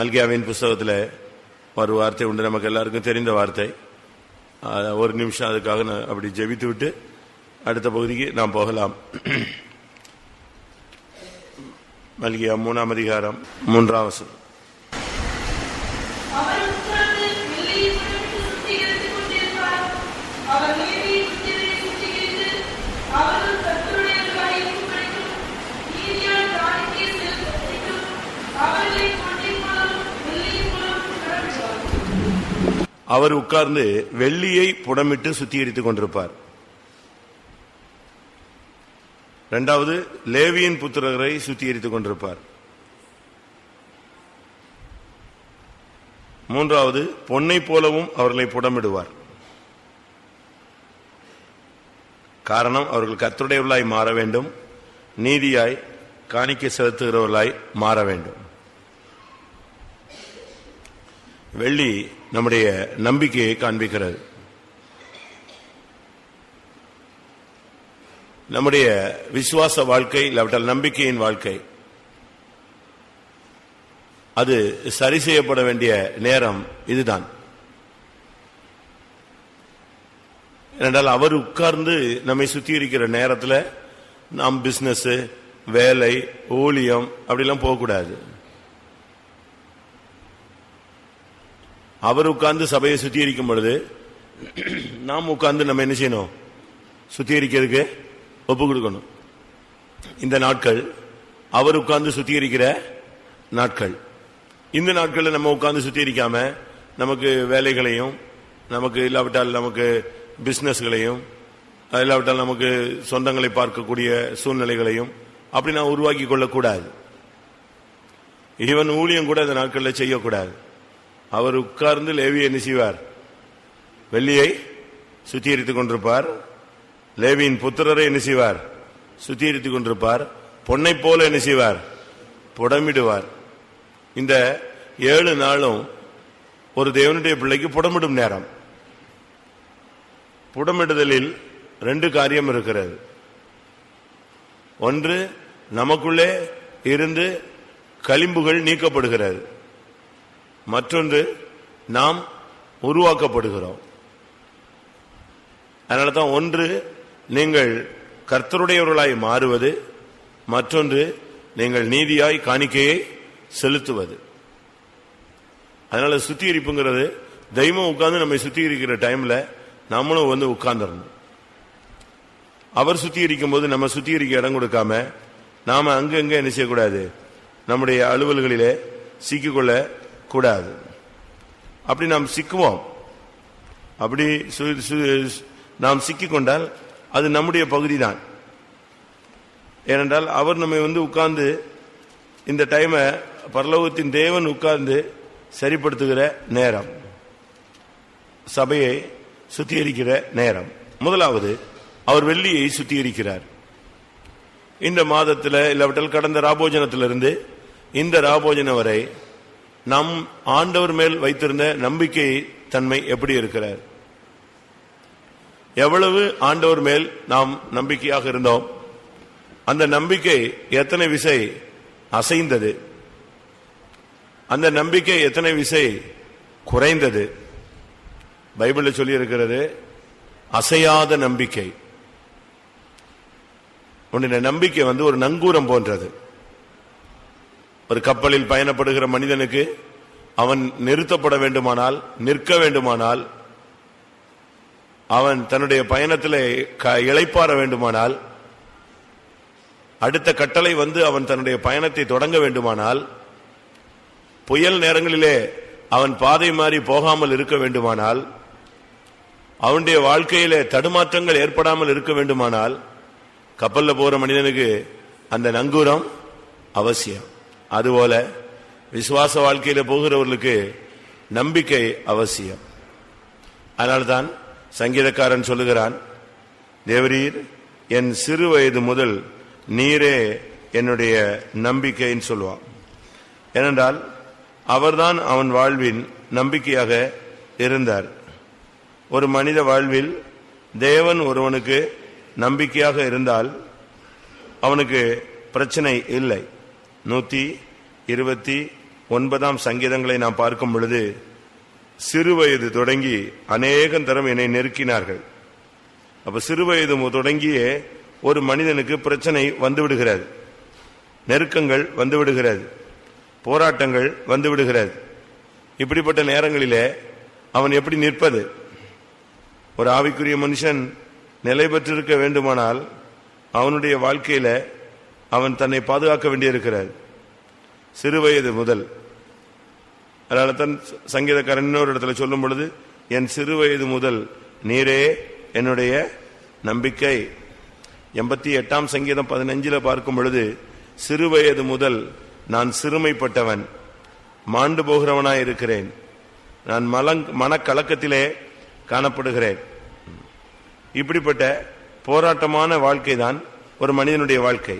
மல்கியாவின் புஸ்தகத்தில் ஒரு வார்த்தை உண்டு, நமக்கு எல்லாருக்கும் தெரிந்த வார்த்தை. ஒரு நிமிஷம் அதுக்காக நான் அப்படி ஜெபித்து விட்டு அடுத்த பகுதிக்கு நாம் போகலாம். மல்கியா 3ஆம் அதிகாரம் 3ஆம் வசனம். அவர் உட்கார்ந்து வெள்ளியை புடமிட்டு சுத்திகரித்துக் கொண்டிருப்பார். இரண்டாவது, லேவியின் புத்திரரை சுத்திகரித்துக் கொண்டிருப்பார். மூன்றாவது, பொன்னை போலவும் அவர்களை புடமிடுவார். காரணம், அவர்கள் கர்த்தருடையவர்களாய் மாற வேண்டும், நீதியாய் காணிக்கை செலுத்துகிறவர்களாய் மாற வேண்டும். வெள்ளி நம்முடைய நம்பிக்கையை காண்பிக்கிறது. நம்முடைய விசுவாச வாழ்க்கை இல்லாவிட்டால் நம்பிக்கையின் வாழ்க்கை அது சரி செய்யப்பட வேண்டிய நேரம் இதுதான். ஏனென்றால் அவர் உட்கார்ந்து நம்மை சுத்தி இருக்கிற நேரத்தில் நாம் பிசினஸ், வேலை, ஊழியம் அப்படிலாம் போகக்கூடாது. அவர் உட்கார்ந்து சபையை சுத்திகரிக்கும் பொழுது நாம் உட்கார்ந்து நம்ம என்ன செய்யணும்? சுத்திகரிக்கிறதுக்கு ஒப்பு கொடுக்கணும். இந்த நாட்கள் அவர் உட்கார்ந்து சுத்திகரிக்கிற நாட்கள். இந்த நாட்களில் நம்ம உட்கார்ந்து சுத்திகரிக்காம நமக்கு வேலைகளையும், நமக்கு இல்லாவிட்டால் நமக்கு பிசினஸ்களையும், இல்லாவிட்டால் நமக்கு சொந்தங்களை பார்க்கக்கூடிய சூழ்நிலைகளையும் அப்படி நான் உருவாக்கி கொள்ளக்கூடாது. ஈவன் ஊழியம் கூட இந்த நாட்களில் செய்யக்கூடாது. அவர் உட்கார்ந்து லேவியை என்ன செய்வார்? வெள்ளியை சுத்திகரித்துக் கொண்டிருப்பார். லேவியின் புத்திரரை என்ன செய்வார்? சுத்திகரித்துக் கொண்டிருப்பார். பொன்னை போல என்ன செய்வார்? புடமிடுவார். இந்த 7 நாளும் ஒரு தேவனுடைய பிள்ளைக்கு புடமிடும் நேரம். புடமிடுதலில் 2 காரியம் இருக்கிறது. ஒன்று, நமக்குள்ளே இருந்து களிம்புகள் நீக்கப்படுகிறது. மற்றொன்று, நாம் உருவாக்கப்படுகிறோம். அதனால தான் ஒன்று நீங்கள் கர்த்தருடையவர்களாய் மாறுவது, மற்றொன்று நீங்கள் நீதியாய் காணிக்கையை செலுத்துவது. அதனால சுத்திகரிப்புங்கிறது தெய்வம் உட்கார்ந்து நம்மை சுத்திகரிக்கிற டைம்ல நம்மளும் வந்து உட்கார்ந்துடணும். அவர் சுத்திகரிக்கும் போது நம்ம சுத்திகரிக்க இடம் கொடுக்காம நாம அங்கங்க என்ன செய்யக்கூடாது? நம்முடைய அலுவல்களிலே சிக்கிக்கொள்ள கூடாது. அப்படி நாம் சிக்குவோம். அப்படி நாம் சிக்கிக்கொண்டால் அது நம்முடைய பகுதி தான். ஏனென்றால் அவர் நம்மை வந்து உட்கார்ந்து இந்த டைமை பரலோகத்தின் தேவன் உட்கார்ந்து சரிப்படுத்துகிற நேரம், சபையை சுத்திகரிக்கிற நேரம். முதலாவது, அவர் வெள்ளியை சுத்திகரிக்கிறார். இந்த மாதத்தில் இல்லாவிட்டால் கடந்த ராபோஜனத்திலிருந்து இந்த ராபோஜனம் வரை நம் ஆண்டவர் மேல் வைத்திருந்த நம்பிக்கை தன்மை எப்படி இருக்கிறார்? எவ்வளவு ஆண்டவர் மேல் நாம் நம்பிக்கையாக இருந்தோம்? அந்த நம்பிக்கை எத்தனை விசை அசைந்தது? அந்த நம்பிக்கை எத்தனை விசை குறைந்தது? பைபிளில் சொல்லி இருக்கிறது அசையாத நம்பிக்கை. உன்னுடைய நம்பிக்கை வந்து ஒரு நங்கூரம் போன்றது. ஒரு கப்பலில் பயணப்படுகிற மனிதனுக்கு அவன் நிறுத்தப்பட வேண்டுமானால், நிற்க வேண்டுமானால், அவன் தன்னுடைய பயணத்தில் இளைப்பாற வேண்டுமானால், அடுத்த கட்டளை வந்து அவன் தன்னுடைய பயணத்தை தொடங்க வேண்டுமானால், புயல் நேரங்களிலே அவன் பாதை மாறி போகாமல் இருக்க வேண்டுமானால், அவனுடைய வாழ்க்கையிலே தடுமாற்றங்கள் ஏற்படாமல் இருக்க வேண்டுமானால், கப்பல்ல போற மனிதனுக்கு அந்த நங்கூரம் அவசியம். அதுபோல விசுவாச வாழ்க்கையில போகிறவர்களுக்கு நம்பிக்கை அவசியம். அதனால்தான் சங்கீதக்காரன் சொல்லுகிறான், தேவரீர் என் சிறு வயது முதல் நீரே என்னுடைய நம்பிக்கைன்னு சொல்லுவான். ஏனென்றால் அவர்தான் அவன் வாழ்வின் நம்பிக்கையாக இருந்தார். ஒரு மனித வாழ்வில் தேவன் ஒருவனுக்கு நம்பிக்கையாக இருந்தால் அவனுக்கு பிரச்சனை இல்லை. 127 9ஆம் சங்கீதங்களை நாம் பார்க்கும் பொழுது, சிறுவயது தொடங்கி அநேகம் தரம் என்னை நெருக்கினார்கள். அப்ப சிறுவயது தொடங்கியே ஒரு மனிதனுக்கு பிரச்சனை வந்துவிடுகிறது, நெருக்கங்கள் வந்துவிடுகிறது, போராட்டங்கள் வந்துவிடுகிறது. இப்படிப்பட்ட நேரங்களிலே அவன் எப்படி நிற்பது? ஒரு ஆவிக்குரிய மனுஷன் நிலை பெற்றிருக்க வேண்டுமானால் அவனுடைய வாழ்க்கையில அவன் தன்னை பாதுகாக்க வேண்டியிருக்கிறார் சிறுவயது முதல். அதனால தான் சங்கீதக்காரன் இன்னொரு இடத்துல சொல்லும் பொழுது, என் சிறுவயது முதல் நீரே என்னுடைய நம்பிக்கை. 88ஆம் சங்கீதம் 15 பார்க்கும் பொழுது, சிறுவயது முதல் நான் சிறுமைப்பட்டவன், மாண்டு போகிறவனாய் இருக்கிறேன், நான் மனக்கலக்கத்திலே காணப்படுகிறேன். இப்படிப்பட்ட போராட்டமான வாழ்க்கை தான் ஒரு மனிதனுடைய வாழ்க்கை.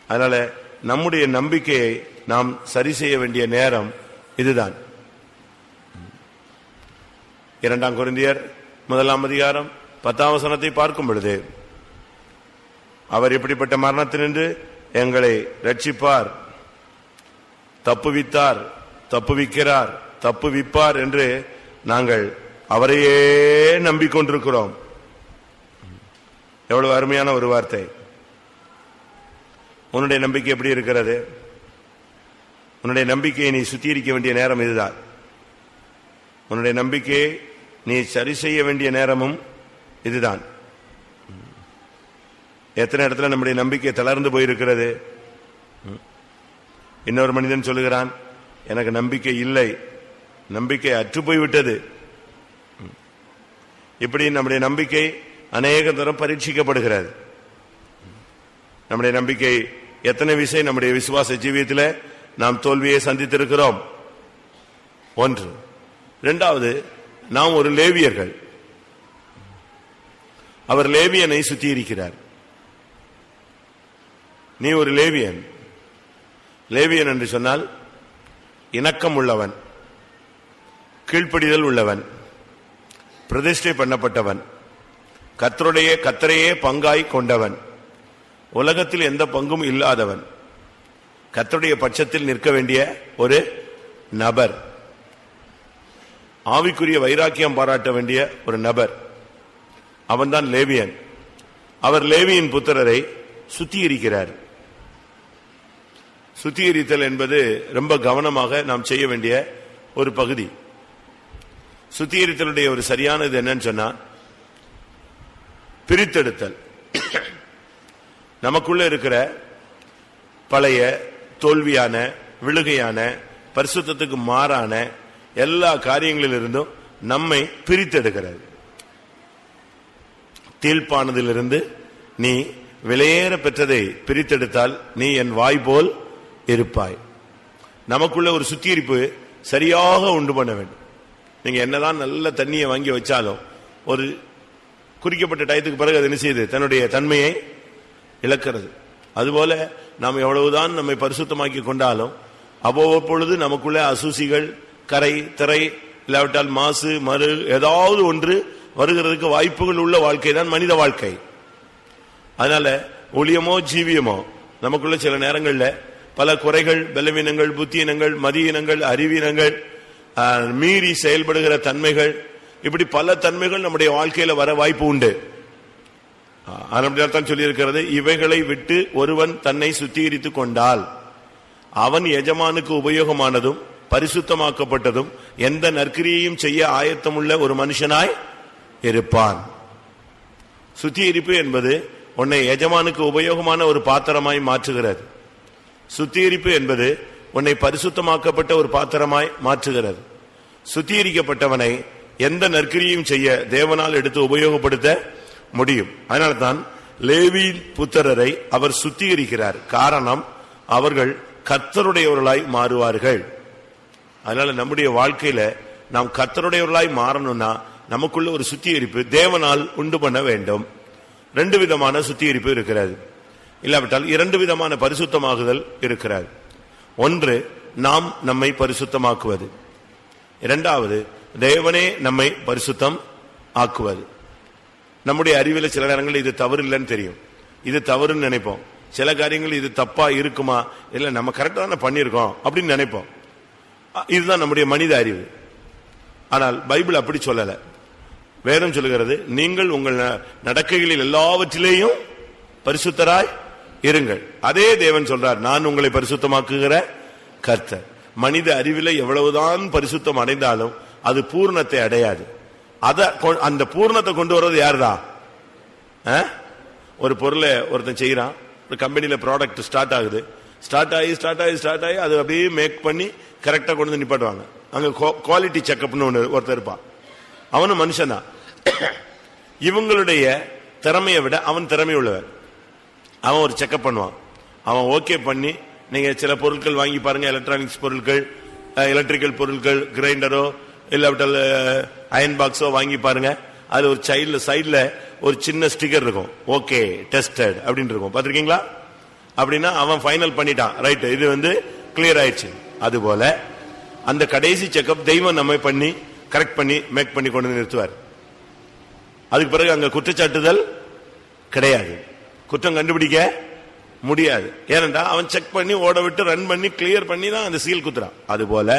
அதனால நம்முடைய நம்பிக்கையை நாம் சரி செய்ய வேண்டிய நேரம் இதுதான். 2 கொரிந்தியர் 1ஆம் அதிகாரம் 10ஆம் வசனத்தை பார்க்கும் பொழுது, அவர் எப்படிப்பட்ட மரணத்தினின்று எங்களை ரட்சிப்பார், தப்புவித்தார், தப்புவிக்கிறார், தப்புவிப்பார் என்று நாங்கள் அவரையே நம்பிக்கொண்டிருக்கிறோம். எவ்வளவு அருமையான ஒரு வார்த்தை. உன்னுடைய நம்பிக்கை எப்படி இருக்கிறது? உன்னுடைய நம்பிக்கையை நீ சுத்திகரிக்க வேண்டிய நேரம் இதுதான். உன்னுடைய நம்பிக்கையை நீ சரி செய்ய வேண்டிய நேரமும் இதுதான். எத்தனை இடத்துல நம்முடைய நம்பிக்கை தளர்ந்து போயிருக்கிறது. இன்னொரு மனிதன் சொல்லுகிறான், எனக்கு நம்பிக்கை இல்லை, நம்பிக்கை அற்று போய்விட்டது. இப்படி நம்முடைய நம்பிக்கை அநேக தரம் பரீட்சிக்கப்படுகிறது. நம்முடைய நம்பிக்கை எத்தனை விஷயம் நம்முடைய விசுவாச ஜீவியத்தில் நாம் தோல்வியை சந்தித்திருக்கிறோம். 1. 2வது, நாம் ஒரு லேவியர்கள். அவர் லேவியனை சுத்திகரிக்கிறார். நீ ஒரு லேவியன். லேவியன் என்று சொன்னால் இணக்கம் உள்ளவன், கீழ்ப்படிதல் உள்ளவன், பிரதிஷ்டை பண்ணப்பட்டவன், கர்த்தரையே பங்காய் கொண்டவன், உலகத்தில் எந்த பங்கும் இல்லாதவன், கர்த்தருடைய பட்சத்தில் நிற்க வேண்டிய ஒரு நபர், ஆவிக்குரிய வைராக்கியம் பாராட்ட வேண்டிய ஒரு நபர். அவன்தான் லேவியன். அவர் லேவியின் புத்திரரை சுத்திகரிக்கிறார். சுத்திகரித்தல் என்பது ரொம்ப கவனமாக நாம் செய்ய வேண்டிய ஒரு பகுதி. சுத்திகரித்தலுடைய ஒரு சரியானது என்னன்னு சொன்னா, பிரித்தெடுத்தல். நமக்குள்ள இருக்கிற பழைய தோல்வியான, விழுகையான, பரிசுத்தத்துக்கு மாறான எல்லா காரியங்களிலிருந்தும் நம்மை பிரித்தெடுக்கிறது. தீழ்ப்பானதிலிருந்து நீ விலையேற பெற்றதை பிரித்தெடுத்தால் நீ என் வாய் போல் இருப்பாய். நமக்குள்ள ஒரு சுத்திகரிப்பு சரியாக உண்டு பண்ண வேண்டும். நீங்க என்னதான் நல்ல தண்ணியை வாங்கி வச்சாலும் ஒரு குறிக்கப்பட்ட டயத்துக்கு பிறகு அது என்ன செய்யுது? தன்னுடைய தன்மையை இழக்கிறது. அதுபோல நாம் எவ்வளவுதான் நம்மை பரிசுத்தமாக்கி கொண்டாலும் அவ்வப்பொழுது நமக்குள்ள அசூசிகள், கரை, திரை, இல்லாவிட்டால் மாசு, மறு ஏதாவது ஒன்று வருகிறதுக்கு வாய்ப்புகள் உள்ள வாழ்க்கை தான் மனித வாழ்க்கை. அதனால ஒளியமோ ஜீவியமோ நமக்குள்ள சில நேரங்களில் பல குறைகள், பலவீனங்கள், புத்தியினங்கள், மதியினங்கள், அறிவீனங்கள், மீறி செயல்படுகிற தன்மைகள், இப்படி பல தன்மைகள் நம்முடைய வாழ்க்கையில வர வாய்ப்பு உண்டு. தான் சொல்லியிருக்கிறது, இவைகளை விட்டு ஒருவன் தன்னை சுத்திகரித்துக் கொண்டால் அவன் எஜமானுக்கு உபயோகமானதும் பரிசுத்தமாக்கப்பட்டதும் எந்த நற்கிரியையும் செய்ய ஆயத்தமுள்ள ஒரு மனுஷனாய் இருப்பான். சுத்திகரிப்பு என்பது உன்னை எஜமானுக்கு உபயோகமான ஒரு பாத்திரமாய் மாற்றுகிறது. சுத்திகரிப்பு என்பது உன்னை பரிசுத்தமாக்கப்பட்ட ஒரு பாத்திரமாய் மாற்றுகிறது. சுத்திகரிக்கப்பட்டவனை எந்த நற்கிரியும் செய்ய தேவனால் எடுத்து உபயோகப்படுத்த முடியும். அதனால்தான் லேவி புத்திரரை அவர் சுத்திகரிக்கிறார். காரணம், அவர்கள் கர்த்தருடையவர்களாய் மாறுவார்கள். அதனால நம்முடைய வாழ்க்கையில நாம் கர்த்தருடையவர்களாய் மாறணும்னா நமக்குள்ள ஒரு சுத்திகரிப்பு தேவனால் உண்டு பண்ண வேண்டும். 2 விதமான சுத்திகரிப்பு இருக்கிறது. இல்லாவிட்டால் 2 விதமான பரிசுத்தமாகுதல் இருக்கிறது. ஒன்று, நாம் நம்மை பரிசுத்தமாக்குவது. 2வது, தேவனே நம்மை பரிசுத்தம் ஆக்குவது. நம்முடைய அறிவில் சில நேரங்கள் இது தவறு இல்லைன்னு தெரியும், இது தவறுன்னு நினைப்போம். சில காரியங்கள் இது தப்பா இருக்குமா, இல்ல நம்ம கரெக்டா தானே பண்ணிருக்கோம் அப்படின்னு நினைப்போம். இதுதான் நம்முடைய மனித அறிவு. ஆனால் பைபிள் அப்படி சொல்லல. வேதம் சொல்லுகிறது, நீங்கள் உங்கள் நடக்கைகளில் எல்லாவற்றிலேயும் பரிசுத்தராய் இருங்கள். அதே தேவன் சொல்றார், நான் உங்களை பரிசுத்தமாக்குகிற கர்த்தர். மனித அறிவில் எவ்வளவுதான் பரிசுத்தம் அடைந்தாலும் அது பூர்ணத்தை அடையாது. அந்த பூர்ணத்தை கொண்டு வர்றது யாருதான்? ஒரு பொருளை ஒருத்தன் செய்யறான், ஒரு கம்பெனியில ப்ராடக்ட் ஸ்டார்ட் ஆகுது, ஸ்டார்ட் ஆகி அது அப்படியே மேக் பண்ணி கரெக்டா கொண்டு வந்து நிப்பாட்டுவாங்க. அங்க குவாலிட்டி செக்அப்னு ஒருத்தர் இருப்பான், அவனும் மனுஷன் தான். இவங்களுடைய திறமையை விட அவன் திறமை உள்ளவன். அவன் ஒரு செக்அப் பண்ணுவான், அவன் ஓகே பண்ணி, நீங்க சில பொருட்கள் வாங்கி பாருங்க, எலக்ட்ரானிக்ஸ் பொருட்கள், எலக்ட்ரிக்கல் பொருட்கள், கிரைண்டரோ இல்லாவிட்டால் அயன் பாக்ஸோ வாங்கி பாருங்க. அது ஒரு சைடுல ஒரு சின்ன ஸ்டிக்கர் இருக்கும், ஓகே டெஸ்டட் அப்படின்னு இருக்கும், பாத்திருக்கீங்களா? அப்படின்னா அவன் ஃபைனல் பண்ணிட்டான், ரைட், இது வந்து கிளியர் ஆயிடுச்சு. அதுபோல அந்த கடைசி செக்அப் தெய்வம் நம்ம பண்ணி கரெக்ட் பண்ணி மேக் பண்ணி கொண்டு நிறுத்துவார். அதுக்கு பிறகு அங்க குற்றச்சாட்டுதல் கிடையாது, குற்றம் கண்டுபிடிக்க முடியாது. ஏனென்றா அவன் செக் பண்ணி ஓட விட்டு ரன் பண்ணி கிளியர் பண்ணி தான் அந்த சீல் குத்துறான். அதுபோல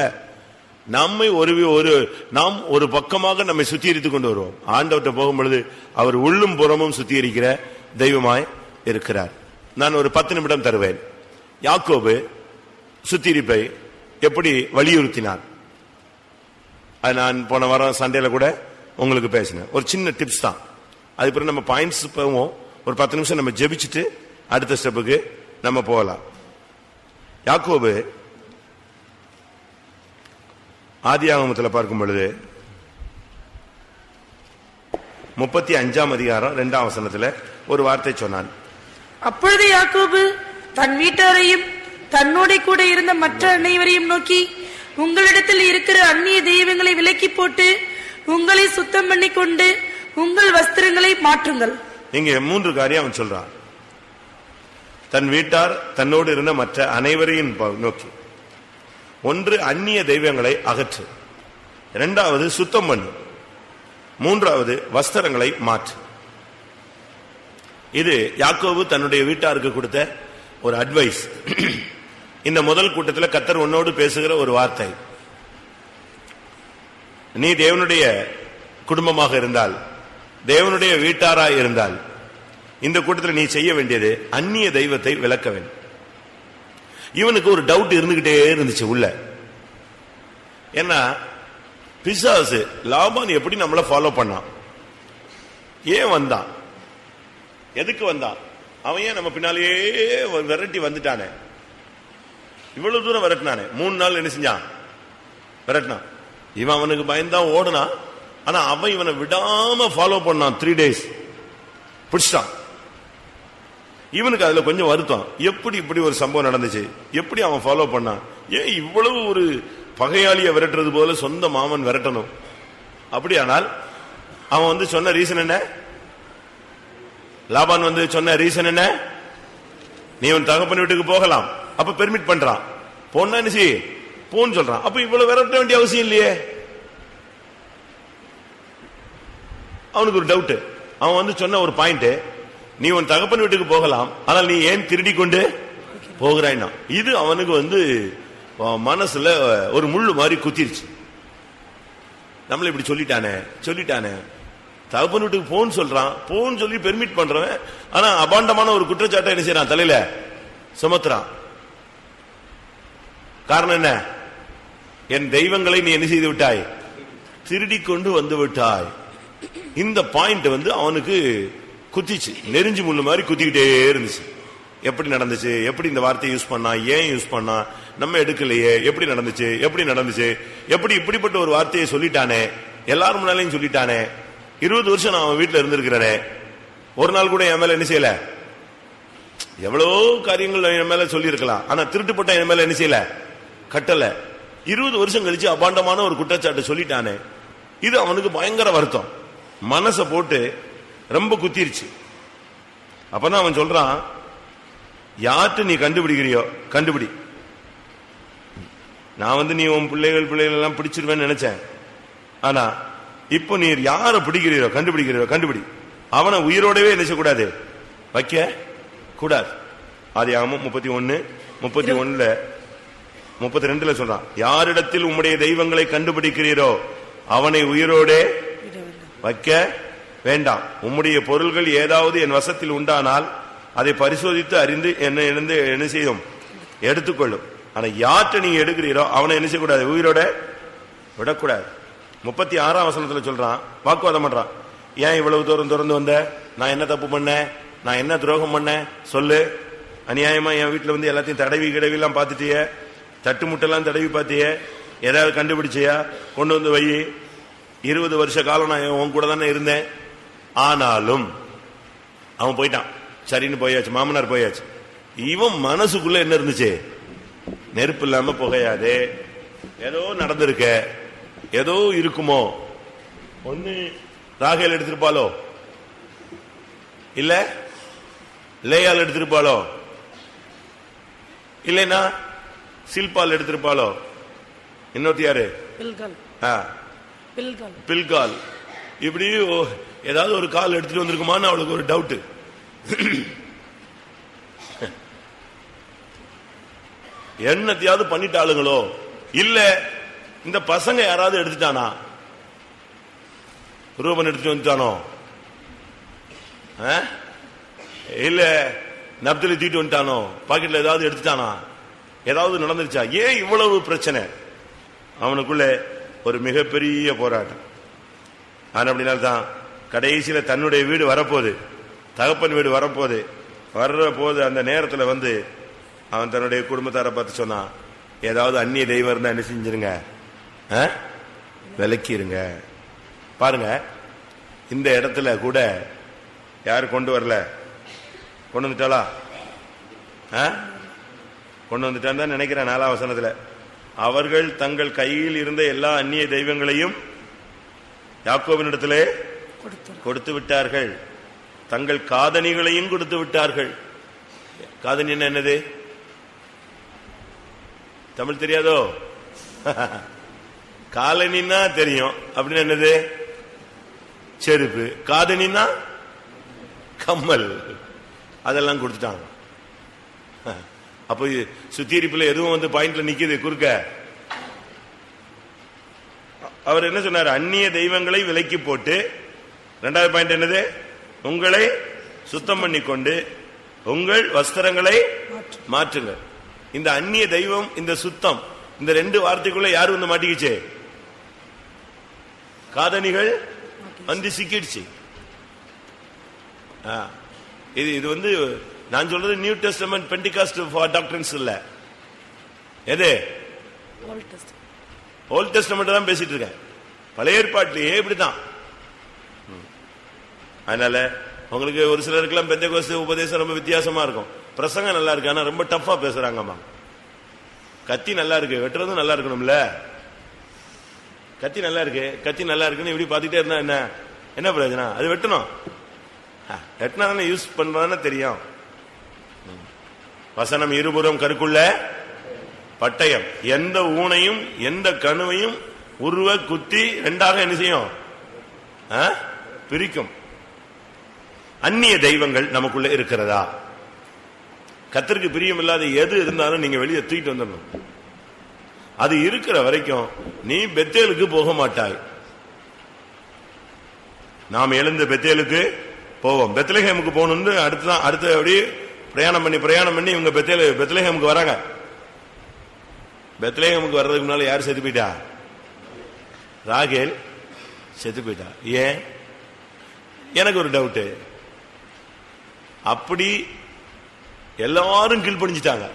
நம்மை நாம் ஒரு பக்கமாக நம்மை சுத்திகரித்துக் கொண்டு வருவோம். ஆண்டவர்கிட்ட போகும் பொழுது அவர் உள்ளும் புறமும் சுத்திகரிக்கிற தெய்வமாய் இருக்கிறார். நான் ஒரு 10 நிமிடம் தருவேன். யாக்கோபு சுத்திகரிப்பை எப்படி வலியுறுத்தினார், அது நான் போன வாரம் சண்டேல கூட உங்களுக்கு பேசினேன். ஒரு சின்ன டிப்ஸ் தான், அது பிறகு நம்ம பாயிண்ட்ஸ் போவோம். ஒரு 10 நிமிஷம் நம்ம ஜெபிச்சுட்டு அடுத்த ஸ்டெப்புக்கு நம்ம போகலாம். யாக்கோபு ஆதியாகமத்தில் பார்க்கும் பொழுது 35ஆம் அதிகாரம் 2ஆம் வசனத்தில் ஒரு வார்த்தை சொன்னான். அப்பொழுது யாக்கோபு தன் வீட்டாரையும் தன்னோட கூட இருந்த மற்ற அனைவரையும் நோக்கி, உங்களிடத்தில் இருக்கிற அந்நிய தெய்வங்களை விலக்கி போட்டு உங்களை சுத்தம் பண்ணி கொண்டு உங்கள் வஸ்திரங்களை மாற்றுங்கள். இங்க 3 காரியம் அவன் சொல்றான். தன் வீட்டார் தன்னோடு இருந்த மற்ற அனைவரையும் நோக்கி, ஒன்று அந்நிய தெய்வங்களை அகற்று, 2வது சுத்தம் பண்ணு, 3வது வஸ்திரங்களை மாற்று. இது யாக்கோபு தன்னுடைய வீட்டாருக்கு கொடுத்த ஒரு அட்வைஸ். இந்த முதல் கூட்டத்தில் கர்த்தர் உன்னோடு பேசுகிற ஒரு வார்த்தை. நீ தேவனுடைய குடும்பமாக இருந்தால், தேவனுடைய வீட்டாராய் இருந்தால், இந்த கூட்டத்தில் நீ செய்ய வேண்டியது அந்நிய தெய்வத்தை விலக்க வேண்டும். இவனுக்கு ஒரு டவுட் இருந்துகிட்டே இருந்துச்சு உள்ள. ஏன்னா பிசாசு லாபான் எப்படி நம்மளை ஃபாலோ பண்ணான், ஏன் வந்தான், எதுக்கு வந்தான், அவன் ஏன் நம்ம பின்னாலேயே விரட்டி வந்துட்டானே, இவ்வளவு தூரம் விரட்டினானே, 3 நாள் என்ன செஞ்சான், விரட்டினான். இவன் அவனுக்கு பயந்தான் ஓடுனான். ஆனா அவன் இவனை விடாம ஃபாலோ பண்ணான். 3 days பிடிச்சிட்டான். இவனுக்கு அதுல கொஞ்சம் வருத்தம், எப்படி இப்படி ஒரு சம்பவம் நடந்துச்சு, எப்படி அவன் ஃபாலோ பண்ணான், ஏன் இவ்வளவு ஒரு பகையாளியை விரட்டுறது போல சொந்த மாமன் விரட்டணும். அப்படியானால் அவன் வந்து சொன்ன ரீசன் என்ன, லாபான் வந்து சொன்ன ரீசன் என்ன, நீ உன் தகப்பன் வீட்டுக்கு போகலாம், அப்ப பெர்மிட் பண்றான், போனா என்ன போன்னு சொல்றான். அப்ப இவ்வளவு விரட்ட வேண்டிய அவசியம் இல்லையே. அவனுக்கு ஒரு டவுட். அவன் வந்து சொன்ன ஒரு பாயிண்ட், நீ உன் தகப்பன் வீட்டுக்கு போகலாம், ஆனால் நீ ஏன் திருடி கொண்டு போகிறாய்னா, இது அவனுக்கு வந்து மனசுல ஒரு முள்ளு மாதிரி குத்திருச்சு. நம்மள இப்படி சொல்லிட்டானே, தகப்பன் வீட்டுக்கு போன்னு சொல்றான், போன்னு சொல்லி பெர்மிட் பண்றவன், ஆனா அபாண்டமான ஒரு குற்றச்சாட்டை என்ன செய்யறான், தலையில சுமத்துறான். காரணம் என்ன, என் தெய்வங்களை நீ என்ன செய்து விட்டாய், திருடி கொண்டு வந்து விட்டாய். இந்த பாயிண்ட் வந்து அவனுக்கு குத்திச்சு, நெருஞ்சி முள்ளு மாதிரி குத்திக்கிட்டே இருந்துச்சு. எப்படி நடந்துச்சு, எப்படி இந்த வார்த்தையை யூஸ் பண்ணா, ஏன் யூஸ் பண்ணா, நம்ம எடுக்கலையே, எப்படி நடந்துச்சு, எப்படி இப்படிப்பட்ட ஒரு வார்த்தையை சொல்லிட்டானே, எல்லாரும் முன்னாலையும் சொல்லிட்டானே, 20 வருஷம் நான் அவன் வீட்டுல இருந்திருக்கிறேனே, ஒரு நாள் கூட என் மேல என்ன செய்யல, எவ்வளவோ காரியங்கள் என் மேல சொல்லி இருக்கலாம், ஆனா திருட்டுப்பட்ட என் மேல என்ன செய்யல, கட்டல. 20 வருஷம் கழிச்சு அபாண்டமான ஒரு குற்றச்சாட்டு சொல்லிட்டானே, இது அவனுக்கு பயங்கர வருத்தம், மனசை போட்டு ரொம்ப குத்திருச்சு. அப்பதான் அவன் சொல்றான், யார்ட்டு நீ கண்டுபிடிக்கிறியோ கண்டுபிடி, நான் வந்து நீ உன் பிள்ளைகள் எல்லாம் பிடிச்சிருவேன்னு நினைச்சேன், ஆனா இப்போ நீ யாரை பிடிக்கிறீரோ கண்டுபிடி, அவனை உயிரோடவே நினைச்சக்கூடாது, வைக்க கூடாது. ஆதியாகமம் 31:31 32 சொல்றான், யாரிடத்தில் உம்முடைய தெய்வங்களை கண்டுபிடிக்கிறீரோ அவனை உயிரோடே வைக்க வேண்டாம். உம்முடைய பொருள்கள் ஏதாவது என் வசத்தில் உண்டானால் அதை பரிசோதித்து அறிந்து என்ன செய்யும், எடுத்துக்கொள்ளும். ஆனா யார்கிட்ட நீங்க எடுக்கிறீரோ அவனை என்ன செய்யக்கூடாது, உயிரோட விடக்கூடாது. 36ஆம் வசனத்துல சொல்றான், வாக்குவாதம் பண்றான். ஏன் இவ்வளவு தூரம் திறந்து வந்த, நான் என்ன தப்பு பண்ணேன், நான் என்ன துரோகம் பண்ணேன் சொல்லு. அநியாயமா என் வீட்டுல வந்து எல்லாத்தையும் தடவி கிடவிலாம் பார்த்துட்டிய, தட்டு முட்டெல்லாம் தடவி பார்த்திய, ஏதாவது கண்டுபிடிச்சியா, கொண்டு வந்து வை. 20 வருஷ காலம் நான் உன் கூட தானே இருந்தேன். ஆனாலும் அவன் போயிட்டான், சரின்னு போயாச்சு, மாமனார் போயாச்சு. இவன் மனசுக்குள்ள என்ன இருந்துச்சு, நெருப்பு இல்லாம புகையாது, ஏதோ நடந்திருக்க, ஏதோ இருக்குமோ. ஒன்னு ராகேல் எடுத்திருப்பாளோ, இல்ல லேயால் எடுத்திருப்பாளோ, இல்லைன்னா சில்பால் எடுத்திருப்பாளோ, இன்னொருத்தி யாரு, பில்கால். இப்படி ஏதாவது ஒரு கால் எடுத்துட்டு வந்திருக்குமான்னு அவளுக்கு ஒரு டவுட். என்னத்தையாவது பண்ணிட்டாளுங்களோ, இல்ல இந்த பசங்க யாராவது எடுத்துட்டானா, ரூபன் எடுத்துட்டு வந்துட்டானோ, இல்ல நப்தலி தீட்டு வந்துட்டானோ, பாக்கெட்ல ஏதாவது எடுத்துட்டானா, ஏதாவது நடந்துருச்சா, ஏன் இவ்வளவு பிரச்சனை? அவனுக்குள்ள ஒரு மிகப்பெரிய போராட்டம். ஆனா அப்படின்னால்தான் கடைசியில தன்னுடைய வீடு வரப்போகுது, தகப்பன் வீடு வரப்போகுது. வர்ற போது அந்த நேரத்தில் வந்து அவன் தன்னுடைய குடும்பத்தாரை பார்த்து சொன்னான், ஏதாவது அந்நிய தெய்வம் இருந்தா என்ன செஞ்சிருங்க, விலக்கிருங்க. பாருங்க, இந்த இடத்துல கூட யாரு கொண்டு வரல, கொண்டு வந்துட்டாளா, கொண்டு வந்துட்டான்னு தான் நினைக்கிறேன். 4ஆம் வசனத்துல, அவர்கள் தங்கள் கையில் இருந்த எல்லா அந்நிய தெய்வங்களையும் யாக்கோபினிடத்திலே கொடுத்து விட்டார்கள், தங்கள் காதணிகளையும் கொடுத்து விட்டார்கள். காதணி என்னது, தமிழ் தெரியாதோ? காலனின்னா தெரியும், அப்படின்னு என்னது, செருப்பு. காதணின்னா கம்மல், அதெல்லாம் கொடுத்துட்டாங்க. அப்ப சுத்திகரிப்புல எதுவும் வந்து பாயிண்ட்ல நிக்குது குறுக்க. அவர் என்ன சொன்னார், அந்நிய தெய்வங்களை விலக்கி போட்டு, 2வது பாயிண்ட் என்னது, உங்களை சுத்தம் பண்ணி கொண்டு உங்கள் வஸ்திரங்களை மாற்றுங்க. இந்த அந்நிய தெய்வம், இந்த சுத்தம், இந்த 2 வார்த்தைக்குள்ள யாரு வந்து மாட்டிக்கிச்சு, காதணிகள் வந்து சிக்கிடுச்சு. இது வந்து நான் சொல்றது நியூ டெஸ்டமென்ட் பெண்டிகாஸ்ட் டாக்டரின்ஸ் இல்ல, எது ஓல்ட் டெஸ்டமென்ட் தான் பேசிட்டு இருக்கேன். பழைய ஏற்பாட்டிலேயே இப்படிதான். அதனால உங்களுக்கு ஒரு சிலருக்கெல்லாம் பெந்தேகோஸ்து உபதேசம் ரொம்ப வித்தியாசமா இருக்கும். பிரசங்கம் நல்லா இருக்கு, ஆனா ரொம்ப டஃபா பேசுறாங்கம்மா. கத்தி நல்லா இருக்கு, வெட்டுறதும் நல்லா இருக்கணும்ல. கத்தி நல்லா இருக்கு, கத்தி நல்லா இருக்குன்னு இப்படி பாத்துட்டே இருந்தா என்ன என்ன பிரயோஜனம்? அது வெட்டணும், வெட்டினா தானே யூஸ் பண்றதானே தெரியும். வசனம் இருபுறம் கருக்குள்ள பட்டயம், எந்த ஊனையும் எந்த கணுவையும் உருவ குத்தி 2ஆக என்ன செய்யும், பிரிக்கும். அந்நிய தெய்வங்கள் நமக்குள்ள இருக்கிறதா? கர்த்தருக்கு பிரியம் இல்லாத எது இருந்தாலும் நீங்க வெளியே தூக்கிட்டு வந்துடணும். அது இருக்கிற வரைக்கும் நீ பெத்தேலுக்கு போக மாட்டாய். நாம் எழுந்த பெத்தேலுக்கு போவோம். பெத்லஹேமுக்கு போகணும்னு அடுத்த அப்படி பிரயாணம் பண்ணி இவங்க பெத்லஹேமுக்கு வராங்க. பெத்லஹேமுக்கு வர்றதுக்கு முன்னால யார் செத்து போயிட்டா? ராகேல் செத்து போயிட்டா. ஏன்? எனக்கு ஒரு டவுட். அப்படி எல்லாரும் கீழ்படிஞ்சிட்டாங்க,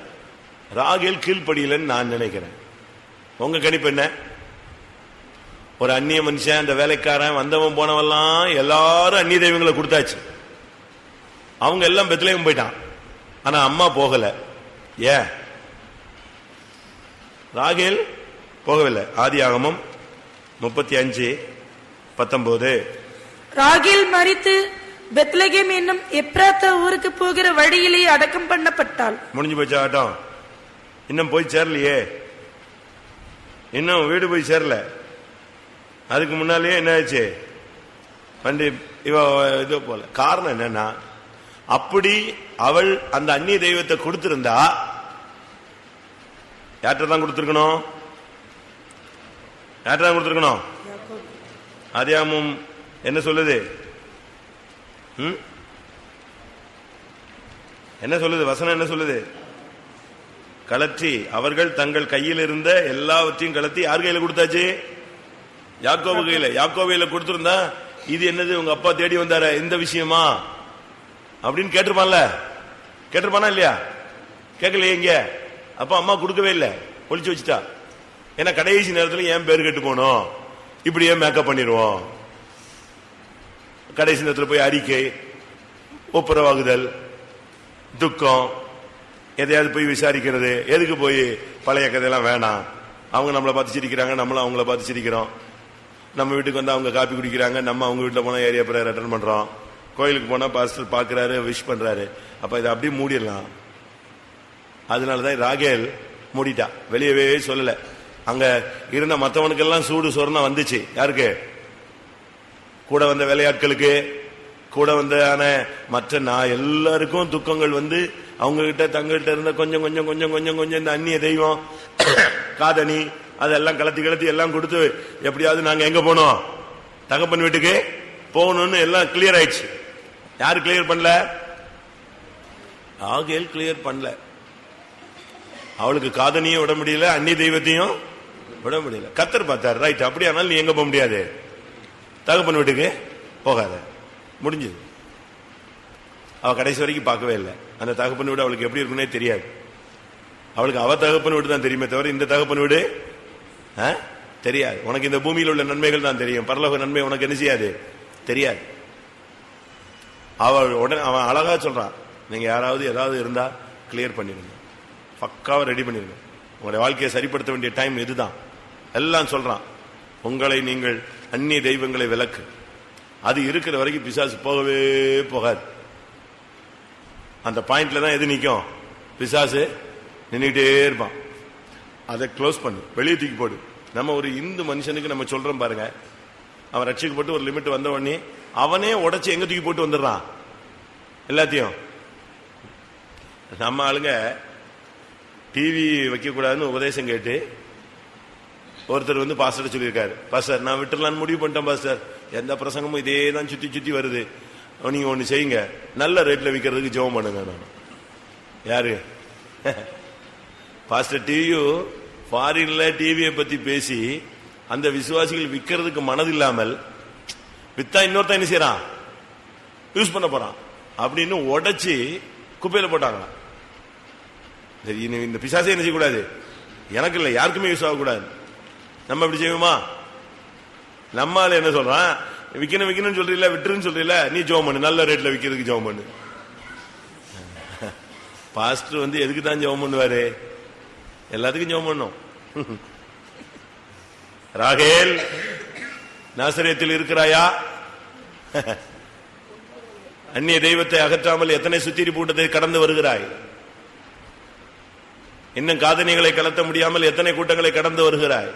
ராகேல் கீழ்படியலன்னு நான் நினைக்கிறேன். உங்க கணிப்பு என்ன? ஒரு அந்நிய மனுஷன், அந்த வேலைக்காரன், வந்தவன் போனவெல்லாம் எல்லாரும் அந்நிய தெய்வங்களை கொடுத்தாச்சு. அவங்க எல்லாம் பெத்லஹேம் போயிட்டான், ஆனா அம்மா போகல. ஏன்? ராகேல் போகவில்லை. ஆதியாகமம் 35:19. ராகேல் மரித்து பெத்லகேம் என்னும் எப்ராத்தா ஊருக்கு போகிற வழியிலே அடக்கம் பண்ணப்பட்டாள். முடிஞ்சு போச்சு ஆட்டம். இன்னும் போய் சேரலையே, இன்னும் வீடு போய் சேரல. அதுக்கு முன்னாலேயே என்ன ஆச்சு, வண்டி இது போல. காரணம் என்னன்னா, அப்படி அவள் அந்த அந்நிய தெய்வத்தை கொடுத்திருந்தா யார்கிட்ட தான் கொடுத்திருக்கணும்? யார்கிட்ட தான் கொடுத்திருக்கணும்? ஆதியாகமம் என்ன சொல்லுது? என்ன சொல்லுது? வசனம் என்ன சொல்லுது? கலற்றி அவர்கள் தங்கள் கையில் இருந்த எல்லாவற்றையும் கலத்தி யார் கையில கொடுத்தாச்சு? யாக்கோபு கையில. யாக்கோபு கையில கொடுத்திருந்தா இது என்னது உங்க அப்பா தேடி வந்தார இந்த விஷயமா அப்படின்னு கேட்டிருப்பான்ல. கேட்டிருப்பானா இல்லையா? கேட்கலையே. இங்க அப்பா அம்மா கொடுக்கவே இல்லை, ஒளிச்சு வச்சுட்டா. ஏன்னா கடைசி நேரத்தில் ஏன் பேர் கெட்டு போனோம், இப்படியே மேக்கப் பண்ணிடுவோம். கடைசி நேரத்தில் போய் அறிக்கை, ஒப்புரவாகுதல், துக்கம், எதையாவது போய் விசாரிக்கிறது. எதுக்கு போய் பழைய கதையெல்லாம் வேணாம். அவங்க நம்மளை பார்த்து சிரிக்கிறாங்க, நம்மளும் அவங்கள பார்த்து சிரிக்கிறோம். நம்ம வீட்டுக்கு வந்து அவங்க காப்பி குடிக்கிறாங்க, நம்ம அவங்க வீட்டில் போனால் ஏரியா பிரேயர் அட்டெண்ட் பண்றோம். கோயிலுக்கு போனால் பாஸ்டர் பார்க்கிறாரு, விஷ் பண்றாரு. அப்ப இதை அப்படியே மூடிடலாம். அதனாலதான் ராகேல் மூடிட்டா, வெளியவே சொல்லல. அங்க இருந்த மற்றவனுக்கெல்லாம் சூடு சொரணம் வந்துச்சு. யாருக்கு? கூட வந்த வேலையாட்களுக்கு, கூட வந்த மற்ற நான் எல்லாருக்கும் துக்கங்கள் வந்து அவங்க கிட்ட தங்கள்கிட்ட இருந்த கொஞ்சம் கொஞ்சம் கொஞ்சம் கொஞ்சம் கொஞ்சம் இந்த அந்நிய தெய்வம் காதணி அதெல்லாம் கலத்தி எல்லாம் கொடுத்து எப்படியாவது நாங்க எங்க போனோம்? தகப்பன் வீட்டுக்கு போகணும்னு எல்லாம் கிளியர் ஆயிடுச்சு. யாரு கிளியர் பண்ணல? ராகேல் கிளியர் பண்ணல. அவளுக்கு காதணியும் விட முடியல, அந்நிய தெய்வத்தையும் விட முடியல. கர்த்தர் பார்த்தார், ரைட், அப்படியானால் நீ எங்க போக முடியாது, தகப்பன் வீட்டுக்கு போகாத, முடிஞ்சது. அவ கடைசி வரைக்கும் பார்க்கவே இல்லை. அந்த தகப்பன் வீடு அவளுக்கு எப்படி இருக்குன்னே தெரியாது. அவளுக்கு அவ தகப்பன் வீடு தான் தெரியுமே தவிர இந்த தகப்பன் வீடு தெரியாது. உனக்கு இந்த பூமியில் உள்ள நன்மைகள் தான் தெரியும், பரலோக நன்மை உனக்கு என்ன செய்யாது, தெரியாது. அவன் அழகா சொல்றான், நீங்க யாராவது ஏதாவது இருந்தா கிளியர் பண்ணிருங்க, பக்காவை ரெடி பண்ணிருங்க, உங்களுடைய வாழ்க்கையை சரிப்படுத்த வேண்டிய டைம் இதுதான். எல்லாம் சொல்றான். உங்களை நீங்கள் அந்நிய தெய்வங்களை விலக்கு. அது இருக்கிற வரைக்கும் பிசாசு போகவே போகாது. அந்த பாயிண்ட்ல தான் எது நிற்கும்? பிசாசு நின்றுட்டே இருப்பான். அதை க்ளோஸ் பண்ணு, வெளியே தூக்கி போடு. நம்ம ஒரு இந்து மனுஷனுக்கு நம்ம சொல்றோம் பாருங்க, அவன் ரட்சிக்கப்பட்டு ஒரு லிமிட் வந்த உடனே அவனே உடைச்சு எங்க தூக்கி போட்டு வந்துடுறான் எல்லாத்தையும். நம்ம ஆளுங்க டிவி வைக்க கூடாதுன்னு உபதேசம் கேட்டு ஒருத்தர் வந்து பாஸ்டர் சொல்லியிருக்காரு, பாஸ்டர் நான் விட்டுலான்னு முடிவு பண்ணிட்டேன் பாஸ்டர், எந்த பிரசங்கமும் இதே தான் சுத்தி சுத்தி வருது, நீங்க ஒண்ணு செய்யுங்க, நல்ல ரேட்ல விற்கிறதுக்கு ஜெபம் பண்ணுங்க. நான் யாரு? பாஸ்டர் டிவியோ ஃபாரின்ல டிவியை பத்தி பேசி அந்த விசுவாசிகள் விற்கிறதுக்கு மனது இல்லாமல் வித்தா இன்னொருத்தன் என்ன செய்யறான், யூஸ் பண்ண போறான் அப்படின்னு உடைச்சு குப்பையில போட்டாங்களா. இந்த பிசாசே என்ன செய்யக்கூடாது, எனக்கு இல்லை யாருக்குமே யூஸ் ஆகக்கூடாது. நம்ம எப்படி செய்வோமா? நம்மால என்ன சொல்றான், விக்கணும் விக்கணும்னு சொல்றீல, விட்டுருன்னு சொல்றீல, நீ ஜெபம் பண்ணு, நல்ல ரேட்ல விற்கிறதுக்கு ஜெபம் பண்ணு. பாஸ்டர் வந்து எதுக்கு தான் ஜெபம் பண்ணுவாரு? எல்லாத்துக்கும் ஜெபம் பண்ணும். ராகேல் நாசரேத்தில் இருக்கிறாயா? அந்நிய தெய்வத்தை அகற்றாமல் எத்தனை சுத்திரி கூட்டத்தை கடந்து வருகிறாய்? இன்னும் காதணிகளை கலத்த முடியாமல் எத்தனை கூட்டங்களை கடந்து வருகிறாய்?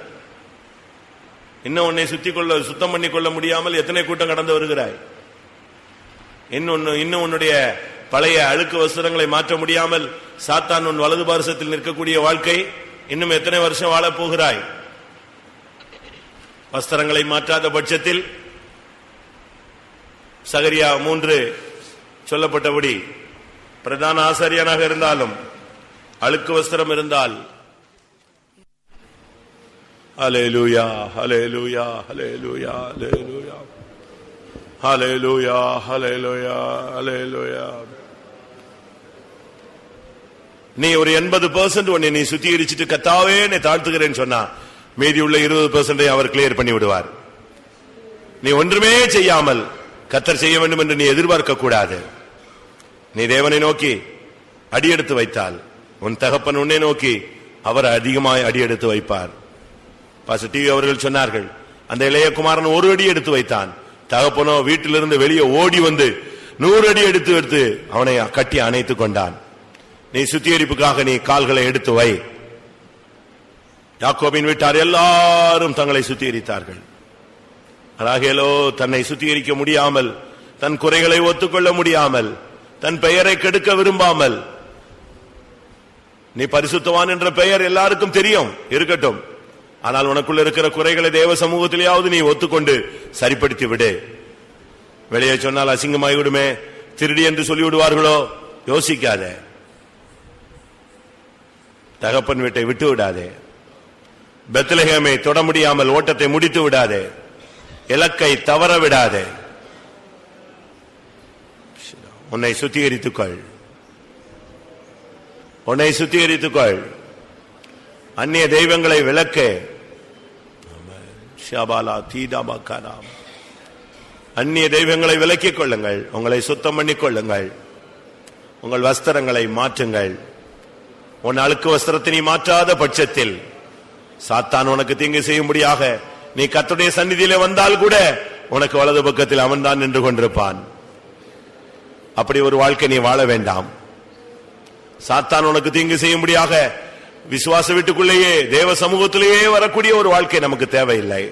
இன்னும் உன்னை சுத்தம் பண்ணி கொள்ள முடியாமல் எத்தனை கூட்டம் கடந்து வருகிறாய்? இன்னும் உன்னுடைய பழைய அழுக்கு வஸ்திரங்களை மாற்ற முடியாமல் சாத்தான் உன் வலது பாரசத்தில் நிற்கக்கூடிய வாழ்க்கை இன்னும் எத்தனை வருஷம் வாழப் போகிறாய்? வஸ்திரங்களை மாற்றாத பட்சத்தில் சகரியா 3 சொல்லப்பட்டபடி பிரதான ஆசாரியனாக இருந்தாலும் அழுக்கு வஸ்திரம் இருந்தால், ஹல்லேலூயா ஹல்லேலூயா ஹல்லேலூயா ஹல்லேலூயா ஹல்லேலூயா ஹல்லேலூயா ஹல்லேலூயா. நீ ஒரு 80% உன்னை நீ சுத்திகரிச்சுட்டு கர்த்தாவே நீ தாழ்த்துகிறேன்னு சொன்னா மீதி உள்ள 20% அவர் கிளியர் பண்ணி விடுவார். நீ ஒன்றுமே செய்யாமல் கர்த்தர் செய்ய வேண்டும் என்று நீ எதிர்பார்க்க கூடாது. நீ தேவனை நோக்கி அடியெடுத்து வைத்தால் உன் தகப்பன் உன்னை நோக்கி அவர் அதிகமாய் அடியெடுத்து வைப்பார். பாஸ்டர் டிவி அவர்கள் சொன்னார்கள், அந்த இளைய குமாரன் 1 அடி எடுத்து வைத்தான், தகப்பனோ வீட்டிலிருந்து வெளியே ஓடி வந்து 100 அடி எடுத்து அவனை கட்டி அணைத்துக் கொண்டான். நீ சுத்திகரிப்புக்காக நீ கால்களை எடுத்து வை. யாக்கோபின் வீட்டார் எல்லாரும் தங்களை சுத்திகரித்தார்கள். ராகேலோ தன்னை சுத்திகரிக்க முடியாமல், தன் குறைகளை ஒத்துக்கொள்ள முடியாமல், தன் பெயரை கெடுக்க விரும்பாமல் நீ பரிசுத்தவான் என்ற பெயர் எல்லாருக்கும் தெரியும், இருக்கட்டும். ஆனால் உனக்குள்ள இருக்கிற குறைகளை தேவ சமூகத்திலேயாவது நீ ஒத்துக்கொண்டு சரிப்படுத்தி விடு. வெளியே சொன்னால் அசிங்கமாகி விடுமே, திருடி என்று சொல்லி விடுவார்களோ, யோசிக்காத. தகப்பன் வீட்டை விட்டு விடாதே. பெத்லகேமை தொட முடியாமல் ஓட்டத்தை முடித்து விடாதே. இலக்கை தவற விடாதே. உன்னை சுத்திகரித்துக்கொள், உன்னை சுத்திகரித்துக்கொள். அந்நிய தெய்வங்களை விளக்க. அந்நிய தெய்வங்களை விலக்கிக் கொள்ளுங்கள். உங்களை சுத்தம் பண்ணிக் கொள்ளுங்கள். உங்கள் வஸ்திரங்களை மாற்றுங்கள். உன் அழுக்கு வஸ்திரத்தை நீ மாற்றாத பட்சத்தில் சாத்தான் உனக்கு தீங்கு செய்யும்படியாக நீ கர்த்தருடைய சந்நிதியிலே வந்தால் கூட உனக்கு வலது பக்கத்தில் அவன் தான் நின்று கொண்டிருப்பான். அப்படி ஒரு வாழ்க்கை நீ வாழ வேண்டாம். சாத்தான் உனக்கு தீங்கு செய்யும்படியாக விசுவாச வீட்டுக்குள்ளேயே தேவ சமூகத்திலேயே வரக்கூடிய ஒரு வாழ்க்கை நமக்கு தேவையில்லை.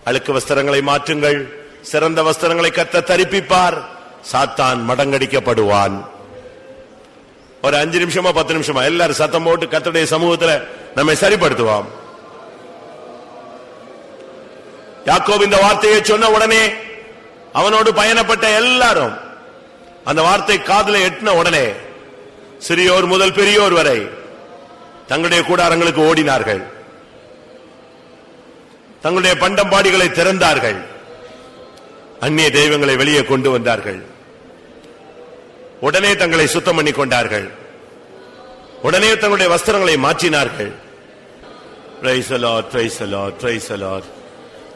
அழுக்கு வஸ்திரங்களை மாற்றுங்கள். சிறந்த வஸ்திரங்களை கர்த்தர் தரிப்பிப்பார். சாத்தான் மடங்கடிக்கப்படுவான். ஒரு 5 நிமிஷமா 10 நிமிஷமா எல்லாரும் சத்தம் போட்டு கர்த்தருடைய சமூகத்தில் நம்மை சரிப்படுத்துவோம். யாக்கோபு இந்த வார்த்தையை சொன்ன உடனே அவனோடு பயணப்பட்ட எல்லாரும் அந்த வார்த்தை காதுல எட்டின உடனே சிறியோர் முதல் பெரியோர் வரை தங்களுடைய கூடாரங்களுக்கு ஓடினார்கள். தங்களுடைய பண்டம்பாடிகளை திறந்தார்கள். அந்நிய தெய்வங்களை வெளியே கொண்டு வந்தார்கள். உடனே தங்களை சுத்தம் பண்ணி கொண்டார்கள். உடனே தங்களுடைய வஸ்திரங்களை மாற்றினார்கள். Praise the Lord, praise the Lord, praise the Lord.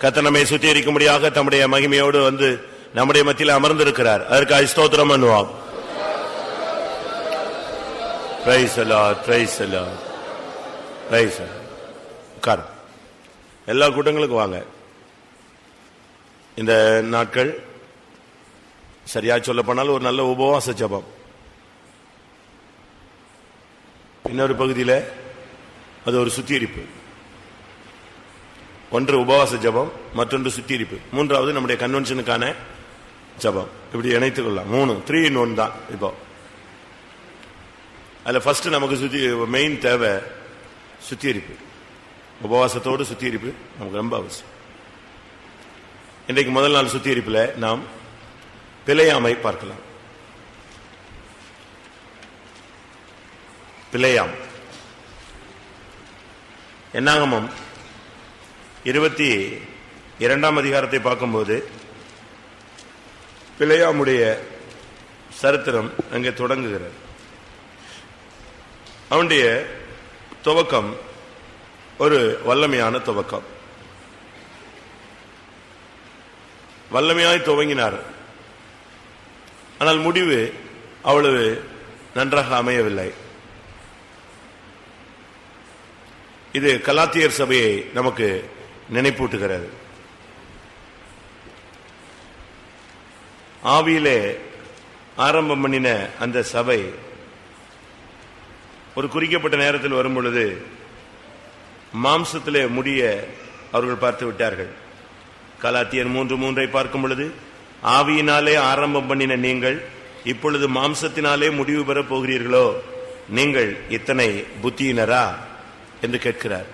கர்த்தர் நம்மை சுத்திகரிக்கும்படியாக தம்முடைய மகிமையோடு வந்து நம்முடைய மத்தியில் அமர்ந்திருக்கிறார். அதற்காக ஸ்தோத்திரம் பண்ணுவோம். Price the Lord, praise the Lord, praise the Lord. உட்கார். எல்லா கூட்டங்களுக்கும் வாங்க. இந்த நாட்கள் சரியா சொல்ல போனால் ஒரு நல்ல உபவாச ஜெபம். இன்னொரு பகுதியில் அது ஒரு சுத்திகரிப்பு. ஒன்று உபவாச ஜெபம், மற்றொன்று சுத்திகரிப்பு, மூன்றாவது நம்முடைய கன்வென்ஷனுக்கான ஜெபம். இப்படி இணைத்துக் கொள்ளலாம். 3 in 1 தான். இப்போ அதுல ஃபர்ஸ்ட் நமக்கு மெயின் தேவை சுத்திகரிப்பு. உபவாசத்தோடு சுத்திகரிப்பு நமக்கு ரொம்ப அவசியம். இன்றைக்கு முதல் நாள் சுத்திகரிப்புல நாம் பிழையாமை பார்க்கலாம். பிழையாம் என்னாகமம் 22ஆம் அதிகாரத்தை பார்க்கும்போது பிழையாமுடைய சரித்திரம் அங்கே தொடங்குகிறது. அவனுடைய துவக்கம் ஒரு வல்லமையான துவக்கம். வல்லமையாய் துவங்கினார். ஆனால் முடிவு அவ்வளவு நன்றாக அமையவில்லை. இது கலாத்தியர் சபையை நமக்கு நினைப்பூட்டுகிறது. ஆவியிலே ஆரம்பம் பண்ணின அந்த சபை ஒரு குறிக்கப்பட்ட நேரத்தில் வரும் பொழுது மாம்சத்திலே முடிய அவர்கள் பார்த்து விட்டார்கள். கலாத்தியர் 3:3 பார்க்கும் பொழுது, ஆவியினாலே ஆரம்பம் பண்ணின நீங்கள் இப்பொழுது மாம்சத்தினாலே முடிவு பெறப் போகிறீர்களோ, நீங்கள் இத்தனை புத்தியினரா என்று கேட்கிறார்.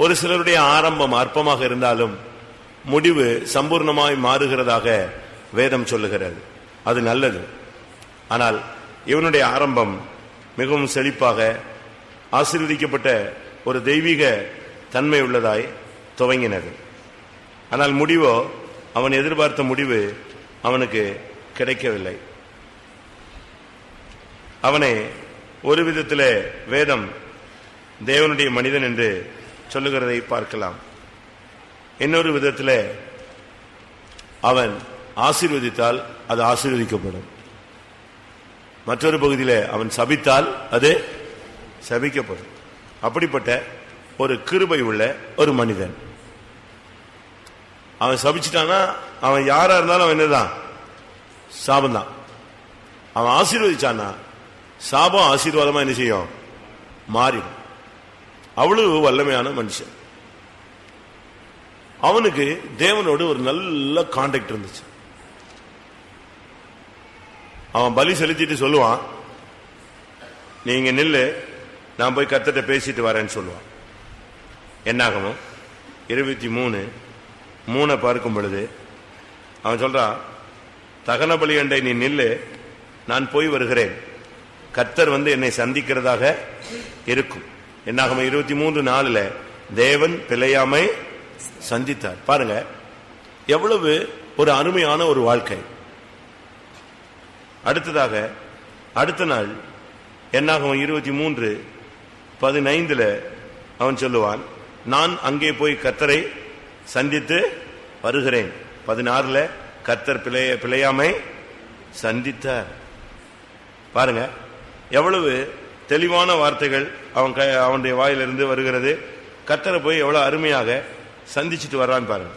ஒரு சிலருடைய ஆரம்பம் அற்பமாக இருந்தாலும் முடிவு சம்பூர்ணமாய் மாறுகிறதாக வேதம் சொல்லுகிறது. அது நல்லது. ஆனால் இவனுடைய ஆரம்பம் மிகவும் செழிப்பாக ஆசீர்வதிக்கப்பட்ட ஒரு தெய்வீக தன்மை உள்ளதாய் துவங்கினது. ஆனால் முடிவோ, அவன் எதிர்பார்த்த முடிவு அவனுக்கு கிடைக்கவில்லை. அவனை ஒரு விதத்திலே வேதம் தேவனுடைய மனிதன் என்று சொல்லுகிறதை பார்க்கலாம். இன்னொரு விதத்திலே அவன் ஆசீர்வதித்தால் அது ஆசீர்வதிக்கப்படும். மற்றொரு பகுதியிலே அவன் சபித்தால் அது சபிக்கப்படும். அப்படிப்பட்ட ஒரு கிருபை உள்ள ஒரு மனிதன். அவன் சபிச்சிட்டானா அவன் யாரா இருந்தாலும் அவன் என்னதான் சாபம் தான். அவன் ஆசீர்வதிச்சானா சாபம் ஆசீர்வாதமா என்ன செய்யும், மாறிடும். அவ்வளவு வல்லமையான மனுஷன். அவனுக்கு தேவனோடு ஒரு நல்ல கான்டாக்ட் இருந்துச்சு. அவன் பலி செலுத்திட்டு சொல்லுவான், நீங்க நில்லு, நான் போய் கர்த்தர்ட்ட பேசிட்டு வரேன்னு சொல்லுவான். என்னாகமோ 23:3 பார்க்கும் பொழுது அவன் சொல்றான், தகன பலி அண்டை நீ நில்லு, நான் போய் வருகிறேன், கர்த்தர் என்னை சந்திக்கிறதாக இருக்கும். என்னாகமோ 23:4 தேவன் பிழையாமை சந்தித்தார். பாருங்க எவ்வளவு ஒரு அருமையான ஒரு வாழ்க்கை. அடுத்ததாக அடுத்த நாள் என்னாகமோ 23:15 அவன் சொல்லுவான், நான் அங்கே போய் கர்த்தரை சந்தித்து வருகிறேன். 16 கர்த்தர் பிழையாமை சந்தித்தார். பாருங்க எவ்வளவு தெளிவான வார்த்தைகள் அவனுடைய வாயிலிருந்து வருகிறது. கர்த்தரை போய் எவ்வளவு அருமையாக சந்திச்சுட்டு வர்றான்னு பாருங்க.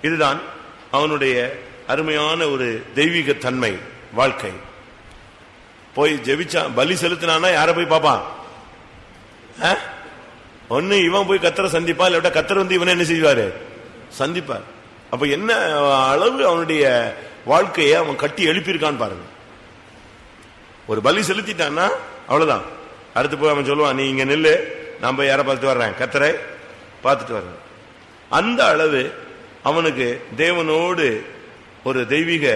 இதுதான் அவனுடைய அருமையான ஒரு தெய்வீக தன்மை வாழ்க்கை. போய் ஜெபிச்சா பலி செலுத்தினானா யார போய் பாப்பான்? ஒன்னு இவன் போய் கர்த்தரை சந்திப்பா, இல்ல கர்த்தர் இவனை என்ன செய்வாரு? சந்திப்பார். அப்ப என்ன அளவு அவனுடைய வாழ்க்கையை அவன் கட்டி எழுப்பியிருக்கான்னு பாருங்க. ஒரு பலி செலுத்திட்டான்னா அவ்வளவுதான். அடுத்து போய் அவன் சொல்லுவான், நீ இங்க நில்லு, நான் போய் யாரை பார்த்துட்டு வர்றேன்? கர்த்தரை பார்த்துட்டு வர்றேன். அந்த அளவு அவனுக்கு தேவனோடு ஒரு தெய்வீக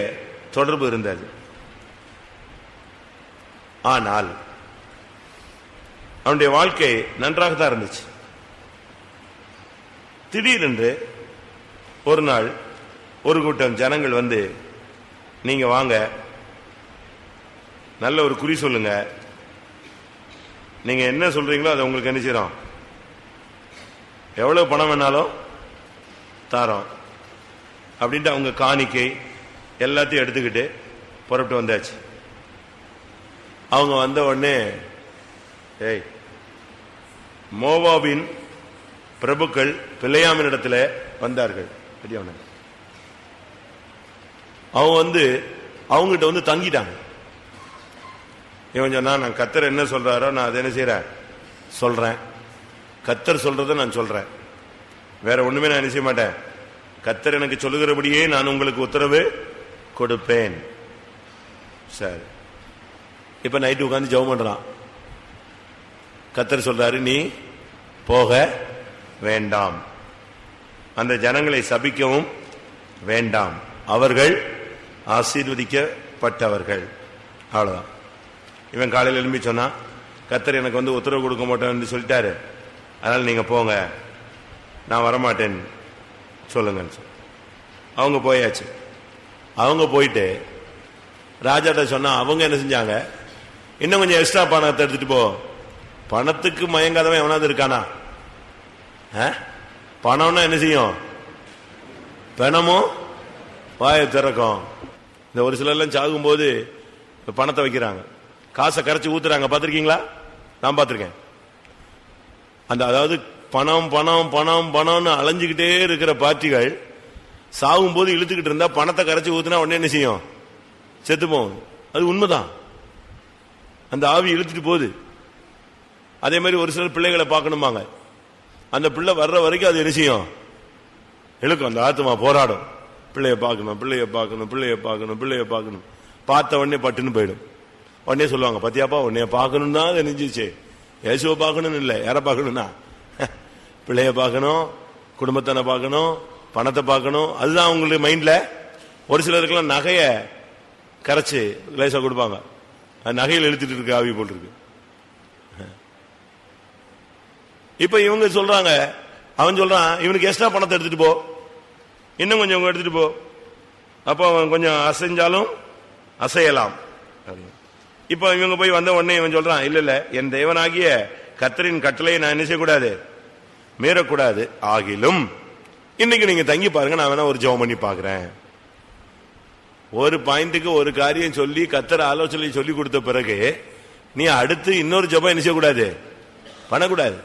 தொடர்பு இருந்தது. ஆனால் அவனுடைய வாழ்க்கை நன்றாகத்தான் இருந்துச்சு. திடீரென்று ஒரு நாள் ஒரு கூட்டம் ஜனங்கள் நீங்க வாங்க, நல்ல ஒரு குறி சொல்லுங்க, நீங்க என்ன சொல்றீங்களோ அதை உங்களுக்கு என்ன செய்யறோம், எவ்வளவு பணம் வேணாலும் தாரோம் அப்படின்ட்டு அவங்க காணிக்கை எல்லாத்தையும் எடுத்துக்கிட்டு புறப்பட்டு வந்தாச்சு. அவங்க வந்த உடனே மோவாபின் பிரபுக்கள் பிழையாமின் இடத்துல வந்தார்கள். அவங்க அவங்கிட்ட தங்கிட்டாங்க. இவன் சொன்னா, நான் கர்த்தர் என்ன சொல்றாரோ நான் அதை என்ன செய்யறேன் சொல்றேன், கர்த்தர் சொல்றதை நான் சொல்றேன், வேற ஒண்ணுமே நான் என்ன செய்ய மாட்டேன், கர்த்தர் எனக்கு சொல்லுகிறபடியே நான் உங்களுக்கு உத்தரவு கொடுப்பேன். சரி, இப்ப நைட்டு உட்கார்ந்து ஜெபம் பண்றான். கர்த்தர் சொல்றாரு, நீ போக வேண்டாம், அந்த ஜனங்களை சபிக்கவும் வேண்டாம், அவர்கள் ஆசீர்வதிக்கப்பட்டவர்கள். அவ்வளவுதான். இவன் காலையில் எழும்பி சொன்னா, கர்த்தர் எனக்கு உத்தரவு கொடுக்க மாட்டேன்னு சொல்லிட்டாரு, அதனால நீங்க போங்க, நான் வரமாட்டேன் சொல்லுங்க. அவங்க போயாச்சு. அவங்க போயிட்டு ராஜாட்ட சொன்னா, அவங்க என்ன செஞ்சாங்க, இன்னும் கொஞ்சம் எக்ஸ்ட்ரா பணத்தை எடுத்துட்டு போ. பணத்துக்கு மயங்காதவன் எவனாவது இருக்கானா? பணம்னா என்ன செய்யும், பணமும் வாயை திறக்கும். இந்த ஒரு சிலர்லாம் சாகும்போது பணத்தை வைக்கிறாங்க, காசை கரைச்சி ஊத்துறாங்க, பாத்திருக்கீங்களா? நான் பாத்திருக்கேன். அதாவது பணம் பணம் பணம் பணம்னு அலைஞ்சுக்கிட்டே இருக்கிற பார்ட்டிகள் சாகும் போது இழுத்துக்கிட்டு இருந்தா பணத்தை கரைச்சி ஊத்துனா உடனே என்ன செய்யும், செத்து போகும். அது உண்மைதான், அந்த ஆவி இழுத்துட்டு போகுது. அதே மாதிரி ஒரு சிலர் பிள்ளைகளை பார்க்கணுமாங்க, அந்த பிள்ளை வர்ற வரைக்கும் அது என்ன செய்யும், இழுக்கும். அந்த ஆத்மா போராடும், பிள்ளைய பார்க்கணும் பிள்ளைய பார்க்கணும் பிள்ளைய பார்க்கணும் பிள்ளைய பார்க்கணும். பார்த்த உடனே பட்டுன்னு போயிடும். உடனே சொல்லுவாங்க, பத்தியாப்பா உன்னைய பார்க்கணும் தான் அது நெஞ்சிச்சு, இயேசுவை பார்க்கணும்னு இல்லை, யாரை பார்க்கணும்னா பிள்ளைய பார்க்கணும், குடும்பத்தனை பார்க்கணும், பணத்தை பார்க்கணும். அதுதான் அவங்களுக்கு மைண்ட்ல. ஒரு சிலருக்கெல்லாம் நகைய கரைச்சு லேசா கொடுப்பாங்க, நகையில் எழுத்துட்டு இருக்கு ஆவி போல் இருக்கு. இப்ப இவங்க சொல்றாங்க, அவன் சொல்றான், இவனுக்கு எக்ஸ்ட்ரா பணத்தை எடுத்துட்டு போ, இன்னும் கொஞ்சம் எடுத்துட்டு போ, அப்ப அவன் கொஞ்சம் அசைஞ்சாலும் அசையலாம். இப்ப இவங்க போய் வந்த உடனே இவன் சொல்றான், இல்ல இல்ல, என் தேவனாகிய கர்த்தரின் கட்டளையை நான் என்ன செய்யக்கூடாது, மீறக்கூடாது. ஆகிலும் இன்னைக்கு நீங்க தங்கி பாருங்க, நான் வேணா ஒரு ஜெபம் பண்ணி பாக்குறேன். ஒரு பாயிண்ட்டுக்கு ஒரு காரியம் சொல்லி கர்த்தர் ஆலோசனை சொல்லி கொடுத்த பிறகு நீ அடுத்து இன்னொரு ஜெபம் என்ன செய்யக்கூடாது, பண்ணக்கூடாது.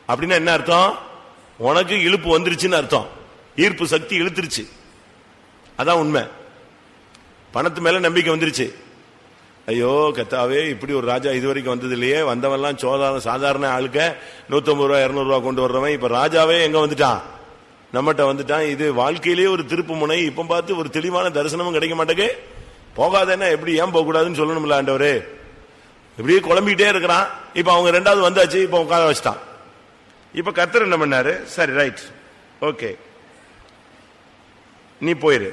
அப்படின்னா என்ன அர்த்தம், உனக்கு இழுப்பு வந்துருச்சுன்னு அர்த்தம், ஈர்ப்பு சக்தி இழுத்துருச்சு. அதான் உண்மை. பணத்து மேல நம்பிக்கை வந்துருச்சு. ஐயோ கத்தாவே, இப்படி ஒரு ராஜா இதுவரைக்கும் வந்தது இல்லையே, வந்தவெல்லாம் சாதாரண ஆளுக்க 150 ரூபா 200 ரூபா கொண்டு வர்றவன் இப்ப ராஜாவே எங்க வந்துட்டான், நம்மகிட்ட வந்துட்டான். இது வாழ்க்கையிலேயே ஒரு திருப்பு முனை. இப்ப பார்த்து ஒரு தெளிவான தரிசனமும் கிடைக்க மாட்டேங்க. போகாதேன்னா எப்படி, ஏன் போக கூடாதுன்னு சொல்லணும்ல ஆண்டவரே. இப்படியே குழம்பிக்கிட்டே இருக்கிறான். இப்ப அவங்க ரெண்டாவது வந்தாச்சு, இப்ப உட்கார வச்சுட்டான். இப்ப கர்த்தர் என்ன பண்ணாரு, சரி ரைட் ஓகே நீ போயிரு,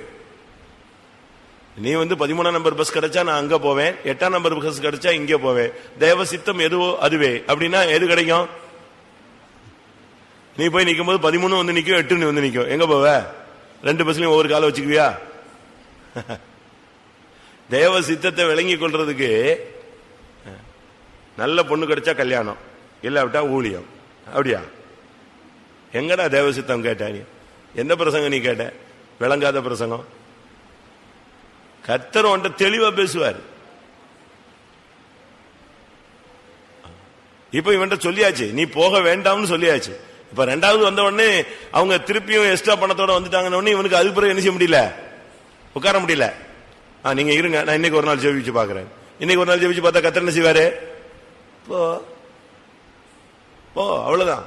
நீ 13ஆம் நம்பர் பஸ் கிடைச்சா நான் அங்க போவேன், 8ஆம் நம்பர் பஸ் கிடைச்சா இங்கே போவேன், தேவ சித்தம் எதுவோ அதுவே. அப்படின்னா எது கிடைக்கும்? நீ போய் நிக்கும் போது 13 வந்து நிக்கும், 8 வந்து நிக்கும். எங்க போவ? 2 பஸ்லயும் ஒவ்வொரு காலம் வச்சுக்குவியா? தேவ சித்தத்தை விளங்கி கொள்றதுக்கு நல்ல பொண்ணு கிடைச்சா கல்யாணம், இல்லாவிட்டா ஊழியம். அப்படியா? எங்கடா தேவ சித்தம் கேட்ட? நீ எந்த பிரசங்கம் நீ கேட்ட? விளங்காத பிரசங்கம். கர்த்தர் உன்கிட்ட தெளிவா பேசுவார். இப்ப இவன்ட்ட சொல்லியாச்சு, நீ போக வேண்டாம்னு சொல்லியாச்சு. இப்ப ரெண்டாவது வந்த உடனே அவங்க திருப்பியும் எக்ஸ்ட்ரா பணத்தோட வந்துட்டாங்கன்னு இவனுக்கு அதுக்கு பிறகு என்ன செய்ய முடியல, உட்கார முடியல. நீங்க இருங்க, நான் இன்னைக்கு ஒரு நாள் ஜெபிச்சு பாக்குறேன். இன்னைக்கு ஒரு நாள் ஜெபிச்சு பார்த்தா கர்த்தர் என்ன செய்வாரு? போ போ, அவ்வளவுதான்,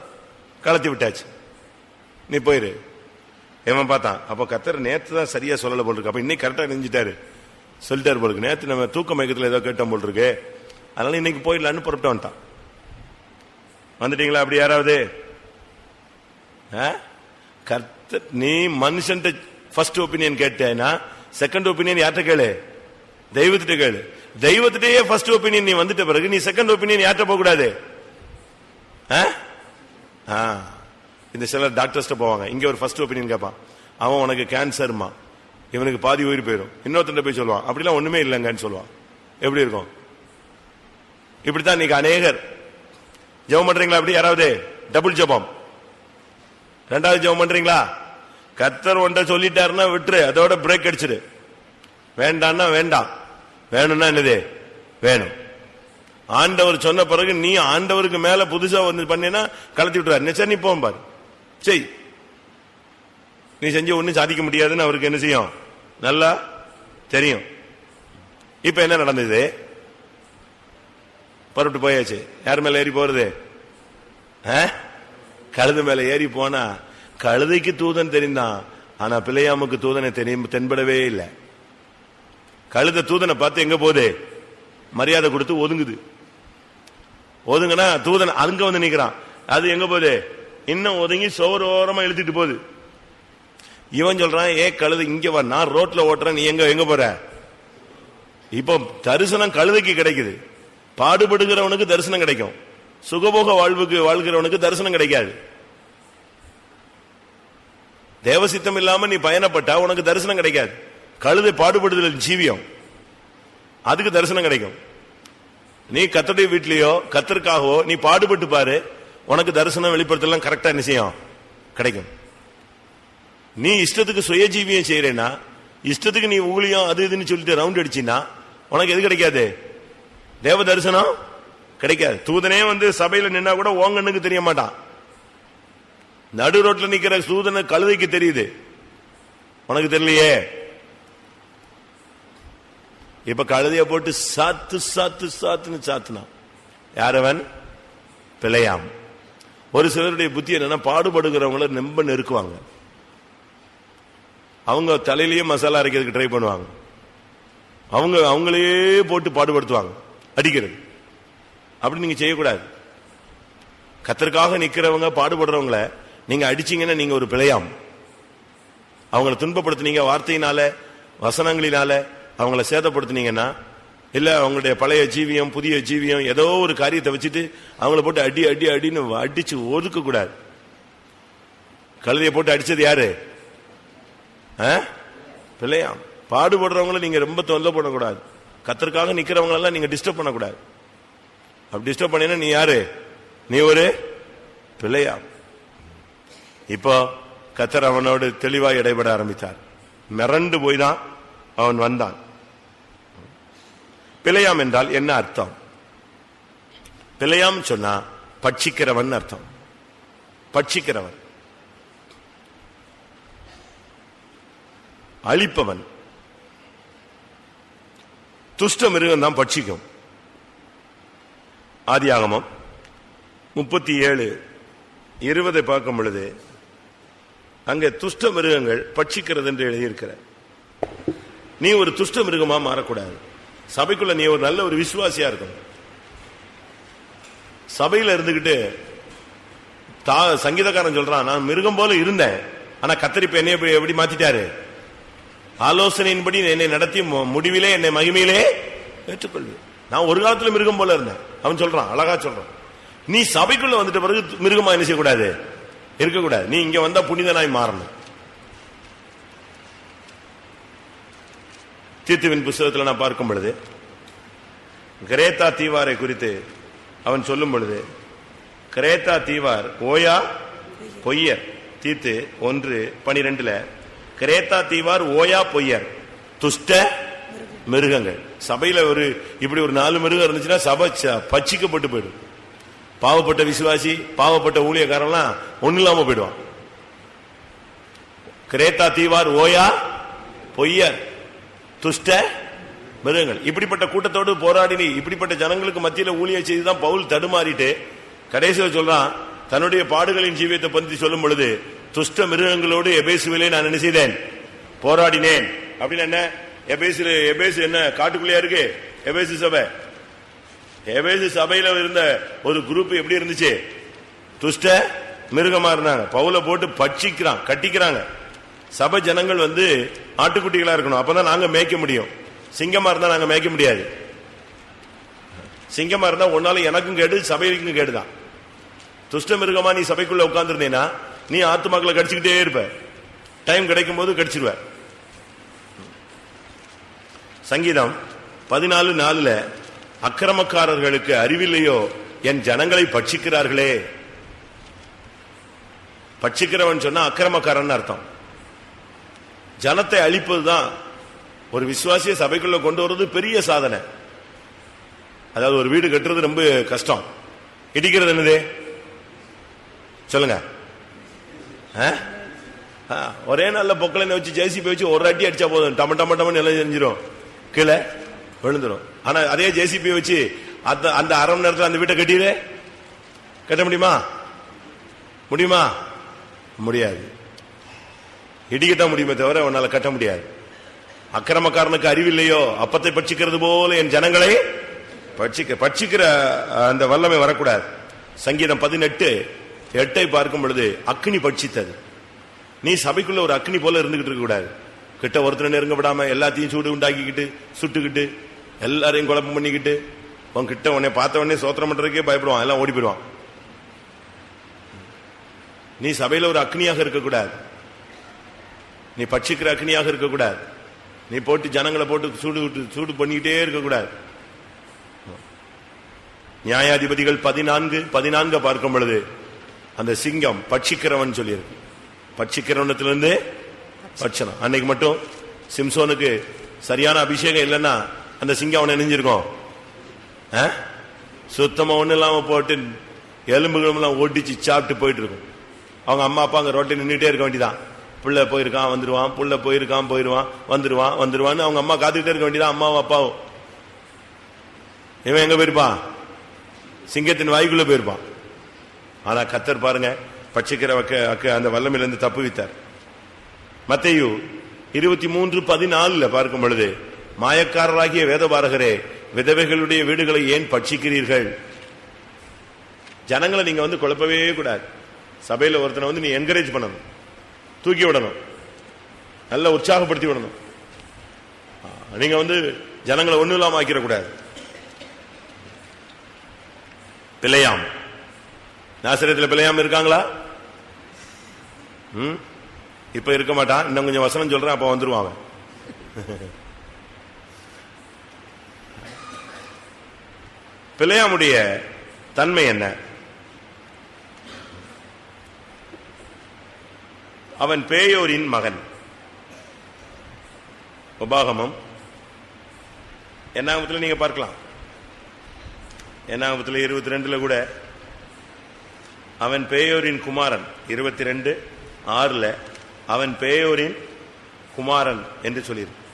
கலத்தி விட்டாச்சு, நீ போயிரு. ஏன் பார்த்தான், அப்ப கர்த்தர் நேத்து தான் சரியா சொல்லல போல் இருக்கு, அப்ப இன்னைக்கு கரெக்டா நெஞ்சிட்டாரு, சொல்லிட்டாரு போல் இருக்கு. நேத்து நம்ம தூக்க மயக்கத்துல ஏதோ கேட்டோம் போல் இருக்கு, அதனால இன்னைக்கு போயிடலான்னு புறப்பட்டு வந்துட்டான். வந்துட்டீங்களா? அப்படி யாராவது கர்த்தர், நீ மனுஷன் ஃபர்ஸ்ட் ஒப்பீனியன் கேட்டேன்னா செகண்ட் ஒப்பீனியன் யார்கிட்ட கேளு? தெய்வத்திட்ட கேளு. தெய்வத்திட்டே ஃபர்ஸ்ட் ஒப்பீனியன் நீ வந்துட்ட பிறகு நீ செகண்ட் ஒப்பீனியன் யார்கிட்ட போக கூடாது? இந்த சிலர் டாக்டர்ஸ்ட போவாங்க, இங்க ஒரு ஃபர்ஸ்ட் ஒப்பீனியன் கேட்பான், அவன் உனக்கு கேன்சர்மா, இவனுக்கு பாதி உயிர் போயிடும். இன்னொருத்தன் போய் சொல்லுவான் அப்படிலாம் ஒண்ணுமே இல்லைங்கன்னு சொல்லுவான். எப்படி இருக்கும்? இப்படித்தான் நீங்க அநேகர் ஜெபம் பண்றீங்களா? அப்படி யாராவது டபுள் ஜெபம், ரெண்டாவது ஜெபம் பண்றீங்களா? கர்த்தர் ஒன்றை சொல்லிட்டாருன்னா விட்டுரு, அதோட பிரேக் அடிச்சிரு. வேண்டான்னா வேண்டாம், வேணும்னா என்னது வேணும். ஆண்டவர் சொன்ன பிறகு நீ ஆண்டவருக்கு மேல புதுசா வந்து பண்ணினா கலத்தி விட்டுறாரு. சரி நீ போம்பாரு, செய், நீ செஞ்சு ஒன்னும் சாதிக்க முடியாதுன்னு அவருக்கு என்ன செய்யும், நல்லா தெரியும். இப்ப என்ன நடந்தது? புறப்பட்டு போயாச்சு. யார் மேல ஏறி போறது? கழுது மேல ஏறி போனா கழுதைக்கு தூதன் தெரிந்தான், ஆனா பிள்ளையாமுக்கு தூதனை தென்படவே இல்லை. கழுத தூதனை பார்த்து எங்க போகுது? மரியாதை கொடுத்து ஒதுங்குது. ஒதுங்கினா தூதன் அங்க வந்து நிக்கிறான், அது எங்க போகுது? இன்னும் ஒதுங்கி சோறு ஓரமா இழுத்துட்டு போகுது. இவன் சொல்றான், ஏ கழுது இங்க வா, நான் ரோட்ல ஓட்டுறேன், நீ எங்க போற? இப்போ தரிசனம் கழுதைக்கு கிடைக்குது, பாடுபடுகிறவனுக்கு தரிசனம் கிடைக்கும், சுகபோக வாழ்வுக்கு வாழ்கிறவனுக்கு தரிசனம் கிடைக்காது. தேவசித்தம் இல்லாம நீ பயணப்பட்டா உனக்கு தரிசனம் கிடைக்காது. கழுதை பாடுபடுதல் ஜீவியம், அதுக்கு தரிசனம் கிடைக்கும். நீ கர்த்தருடைய வீட்லயோ கர்த்தருக்காகவோ நீ பாடுபட்டு பாரு, உனக்கு தரிசனம் வெளிப்படுத்தலாம் கரெக்டா என்ன செய்யும், கிடைக்கும். நீ இஷ்டத்துக்கு சுயஜீவியம் செய்யறேன்னா, இஷ்டத்துக்கு நீ ஊழியம் அது இதுன்னு சொல்லிட்டு ரவுண்ட் அடிச்சின்னா உனக்கு எது கிடைக்காது? தேவ தரிசனம் கிடைக்காது. தூதனே வந்து சபையில நின்னா கூட ஓங்கண்ணுக்கு தெரிய மாட்டான். நடு ரோட்ல நிக்கிற தூதனை கழுதைக்கு தெரியுது, உனக்கு தெரியலையே. இப்ப கழுதைய போட்டு சாத்து சாத்து சாத்துன்னு சாத்துனான். யாரவன்? பிள்ளையாம். ஒரு சிலருடைய புத்தி என்னன்னா, பாடுபடுகிறவங்கள ரொம்ப நெருக்குவாங்க, அவங்க தலையிலேயே மசாலா அரைக்கிறதுக்கு ட்ரை பண்ணுவாங்க, அவங்களையே போட்டு பாடுபடுத்துவாங்க, அடிக்கிறது. அப்படி நீங்க செய்யக்கூடாது. கர்த்தருக்காக நிக்கிறவங்க பாடுபடுறவங்கள நீங்க அடிச்சீங்கன்னா நீங்க ஒரு பிள்ளையாம். அவங்களை துன்பப்படுத்தினீங்க, வார்த்தையினால வசனங்களினால அவங்கள சேதப்படுத்தினீங்கன்னா, இல்ல அவங்களுடைய பழைய ஜீவியம் புதிய ஜீவியம் ஏதோ ஒரு காரியத்தை வச்சுட்டு அவங்கள போட்டு அடி அடி அடின்னு அடிச்சு ஒதுக்க கூடாது. கழுதையை போட்டு அடிச்சது யாரு? பிள்ளையாம். பாடுபடுறவங்கள நீங்க ரொம்ப தொல்லை பண்ணக்கூடாது. கர்த்தருக்காக நிக்கிறவங்களெல்லாம் நீங்க டிஸ்டர்ப் பண்ணக்கூடாது. அப்படி டிஸ்டர்ப் பண்ணினா நீ யாரு? நீ ஒரு பிள்ளையாம். இப்போ கர்த்தர் அவனோடு தெளிவாக இடைபட ஆரம்பித்தார். மிரண்டு போய்தான் அவன் வந்தான். பிள்ளையாம் என்றால் என்ன அர்த்தம்? பிள்ளையாம் சொன்னா பட்சிக்கிறவன் அர்த்தம். பட்சிக்கிறவன், அழிப்பவன். துஷ்ட மிருகம் தான் பட்சிக்கும். ஆதியாகமம் 37:20 பார்க்கும் பொழுது அங்கே துஷ்ட மிருகங்கள் பட்சிக்கிறது என்று எழுதியிருக்கிற. நீ ஒரு துஷ்ட மிருகமா மாறக்கூடாது. சபைக்குள்ள நீ ஒரு நல்ல ஒரு விசுவாசியா இருக்கணும். சபையில இருந்துகிட்டு சங்கீதக்காரன் சொல்றான், நான் மிருகம் போல இருந்தேன், ஆனா கர்த்தர் இப்ப என்னை எப்படி மாத்திட்டாரு, ஆலோசனையின்படி என்னை நடத்தி முடிவிலே என்னை மகிமையிலே ஏற்றுக்கொள்வேன். நான் ஒரு காலத்துல மிருகம் போல இருந்தேன். அவன் சொல்றான், அழகா சொல்றான், நீ சபைக்குள்ள வந்துட்ட பிறகு மிருகமா என்ன செய்யக்கூடாது, இருக்கக்கூடாது. நீ இங்க வந்தா புனிதனாய் மாறணும். தீத்துவின் புஸ்தகத்தில் நான் பார்க்கும் பொழுது கிரேத்தா தீவாரை குறித்து அவன் சொல்லும் பொழுது, கிரேத்தா தீவார் ஓயா பொய்யர். தீத்து 1:12 கிரேத்தா தீவார் ஓயா பொய்யர், துஷ்ட மிருகங்கள். சபையில இப்படி ஒரு 4 மிருகம் இருந்துச்சுன்னா சபை பச்சிக்கப்பட்டு போயிடும். பாவப்பட்ட விசுவாசி, பாவப்பட்ட ஊழியக்காரன்லாம் ஒண்ணு இல்லாம போயிடுவான். கிரேத்தா தீவார் ஓயா பொய்யர், துஷ்ட மிருகங்கள். இப்படிப்பட்ட கூட்டத்தோடு போராடி இப்படிப்பட்ட ஜனங்களுக்கு மத்தியில ஊழிய செய்துதான் பவுல் தடுமாறிட்டு கடைசியில் சொல்றான், தன்னுடைய பாடுகளின் ஜீவியத்தை பற்றி சொல்லும் பொழுது, துஷ்ட மிருகங்களோடு எபேசுவிலே நான் என்ன செய்தேன், போராடினேன். அப்படின்னு என்ன, எபேசு என்ன காட்டுக்குள்ளேயா இருக்கு எபேசு சபை? எபேசு சபையில இருந்த ஒரு குரூப் எப்படி இருந்துச்சு, துஷ்ட மிருகமா இருந்தாங்க. பவுல போட்டு பட்சிக்கிறான், கட்டிக்கிறாங்க. சபை ஜனங்கள் ஆட்டுக்குட்டிகளா இருக்கணும், அப்பதான் நாங்க மேய்க்க முடியும். சிங்கமா இருந்தா நாங்க மேய்க்க முடியாது. சிங்கமா இருந்தா ஒன்னால எனக்கும் கேடு, சபைக்கும் கேடுதான். துஷ்ட மிருகமா நீ சபைக்குள்ள உட்கார்ந்து இருந்தீங்கன்னா நீ ஆத்துமாக்களை கடிச்சுக்கிட்டே இருப்ப, டைம் கிடைக்கும் போது கடிச்சிருவ. சங்கீதம் 14:4 அக்கிரமக்காரர்களுக்கு அறிவில்லையோ, என் ஜனங்களை பட்சிக்கிறார்களே. பட்சிக்கிறவன் சொன்னா அக்கிரமக்காரன் அர்த்தம். ஜனத்தை அழிப்பதுதான் ஒரு விசுவாசிய சபைக்குள்ள கொண்டு வருவது பெரிய சாதனை. அதாவது ஒரு வீடு கட்டுறது ரொம்ப கஷ்டம், இடிக்கிறது என்னது சொல்லுங்க? ஒரே நல்ல பொக்கலை வச்சு ஜேசிபி வச்சு ஒரு அடி அடிச்சா போதும், டம டம டமன்னு எல்லாம் செஞ்சிடும், கீழே விழுந்துடும். ஆனா அதே ஜேசிபி வச்சு அந்த அரை மணி நேரத்தில் அந்த வீட்டை கட்ட முடியுமா? முடியுமா? முடியாது. இடிக்கத்தான் முடியுமே தவிர உன்னால கட்ட முடியாது. அக்கிரமக்காரனுக்கு அறிவில்லையோ, அப்பத்தை பட்சிக்கிறது போல என் ஜனங்களை பட்சிக்கிற அந்த வல்லமை வரக்கூடாது. சங்கீதம் 18:8 பார்க்கும் பொழுது அக்னி பட்சித்தது. நீ சபைக்குள்ள ஒரு அக்னி போல இருந்துகிட்டு இருக்க கூடாது. கிட்ட ஒருத்தர் நெருங்க விடாம எல்லாத்தையும் சூடு உண்டாக்கிக்கிட்டு சுட்டுக்கிட்டு எல்லாரையும் குழப்பம் பண்ணிக்கிட்டு உன் கிட்ட உன்னை பார்த்த உடனே சோத்திரம் பண்றதுக்கே பயப்படுவான், எல்லாம் ஓடி போயிடுவான். நீ சபையில ஒரு அக்னியாக இருக்கக்கூடாது, நீ பட்சிக்கிற அக்னியாக இருக்கக்கூடாது. நீ போட்டு ஜனங்களை போட்டு சூடு பண்ணிக்கிட்டே இருக்கக்கூடாது. நியாயாதிபதிகள் 14:14 பார்க்கும் பொழுது அந்த சிங்கம் பட்சிக்கிறவன் சொல்லியிருக்கு. பட்சிக்கிறவனத்திலிருந்து பட்சணம். அன்னைக்கு மட்டும் சிம்சோனுக்கு சரியான அபிஷேகம் இல்லைன்னா அந்த சிங்கம் அவனை நெஞ்சிருக்கும், சுத்தமா ஒண்ணு இல்லாம போட்டு எலும்புகளும் எல்லாம் ஒட்டிச்சு சாப்பிட்டு போயிட்டு இருக்கும். அவங்க அம்மா அப்பா அங்க ரோட்டில் நின்றுட்டே இருக்க வேண்டியதான். புள்ள போயிருக்கான் வந்துருவான், புள்ள போயிருக்கான் போயிருவான், வந்துருவான்னு அவங்க அம்மா காத்துக்கிட்டே இருக்க வேண்டியதான், அம்மாவும் அப்பாவும். இவன் எங்க போயிருப்பான்? சிங்கத்தின் வாய்க்குள்ள போயிருப்பான். ஆனா கர்த்தர் பாருங்க, பட்சிக்கிற அந்த வல்லமையிலிருந்து தப்புவித்தார். மத்தேயு 23:14 பார்க்கும் பொழுது, மாயக்காரராகிய வேதபாரகரே, விதவைகளுடைய வீடுகளை ஏன் பட்சிக்கிறீர்கள்? ஜனங்களை நீங்க குழப்பவே கூடாது. சபையில ஒருத்தனை நீ என்கரேஜ் பண்ணணும், தூக்கி விடணும், நல்லா உற்சாகப்படுத்தி விடணும். நீங்க ஜனங்களை ஒண்ணும் இல்லாம ஆக்கிடக்கூடாது. பிள்ளையாம், நாசரேத்துல பிள்ளையாம் இருக்காங்களா? இப்ப இருக்க மாட்டான், இன்னும் கொஞ்சம் வசனம் சொல்றேன், அப்ப வந்துருவான். பிள்ளையாமுடைய தன்மை என்ன? அவன் பேயோரின் மகன். உபாகமம் என்னாகமத்தில் நீங்க பார்க்கலாம். என்னாகமத்தில் 22 கூட அவன் பேயோரின் குமாரன். 22:6 அவன் பேயோரின் குமாரன் என்று சொல்லியிருக்கு.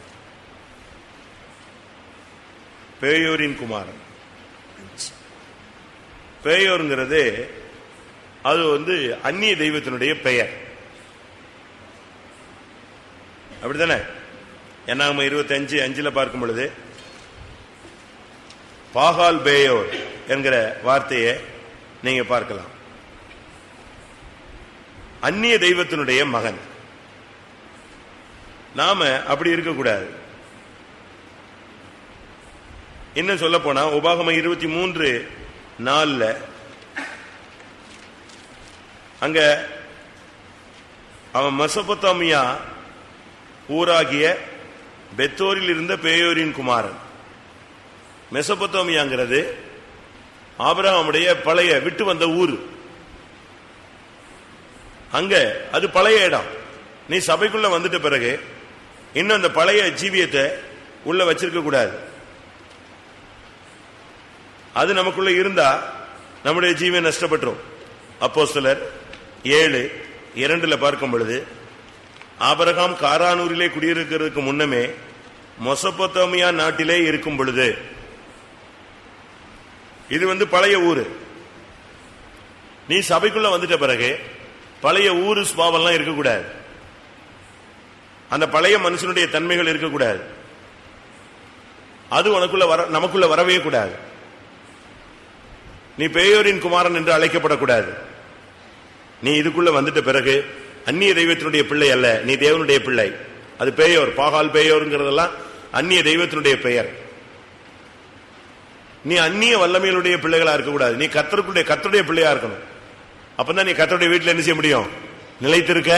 பேயோரின் குமாரன். பேயோருங்கிறது அது அந்நிய தெய்வத்தினுடைய பெயர், அப்படித்தானே? என்னாகமம் 25:5 பார்க்கும் பொழுது பாகால் பேயோர் என்கிற வார்த்தையை நீங்க பார்க்கலாம். அந்நிய தெய்வத்தினுடைய மகன். நாம அப்படி இருக்கக்கூடாது. இன்னும் சொல்ல போனா உபாகமம் 23:4 அங்க அவன் மெசொப்பொத்தாமியா ஊராகிய பெத்தோரில் இருந்த பேயோரின் குமாரன். மெசொப்பொத்தாமியாங்கிறது ஆபிரகாமுடைய பழைய விட்டு வந்த ஊர். அங்க அது பழைய இடம். நீ சபைக்குள்ள வந்துட்ட பிறகு இன்னும் அந்த பழைய ஜீவியத்தை உள்ள வச்சிருக்க கூடாது. அது நமக்குள்ள இருந்தா நம்முடைய ஜீவன் நஷ்டப்பட்டுரும். அப்போஸ்தலர் 7:2 பார்க்கும் பொழுது ஆபிரகாம் காரானூரிலே குடியிருக்கிறதுக்கு முன்னமே மெசொப்பொத்தாமியா நாட்டிலே இருக்கும் பொழுது, இது பழைய ஊரு. நீ சபைக்குள்ள வந்துட்ட பிறகு பழைய ஊரு சுபாவெல்லாம் இருக்கக்கூடாது. அந்த பழைய மனுஷனுடைய தன்மைகள் இருக்கக்கூடாது. அது உனக்குள்ள நமக்குள்ள வரவே கூடாது. நீ பேயோரின் குமாரன் என்று அழைக்கப்படக்கூடாது. நீ இதுக்குள்ள வந்துட்ட பிறகு அந்நிய தெய்வத்தினுடைய பிள்ளை அல்ல, நீ தேவனுடைய பிள்ளை. அது பேயோர், பாகால் பேயோருங்கிறதெல்லாம் அந்நிய தெய்வத்தினுடைய பெயர். நீ அந்நிய வல்லமையுடைய பிள்ளைகளா இருக்கக்கூடாது. நீ கர்த்தருடைய பிள்ளையா இருக்கணும். அப்பதான் நீ கர்த்தருடைய வீட்டில் என்ன செய்ய முடியும்? நிலைத்திருக்க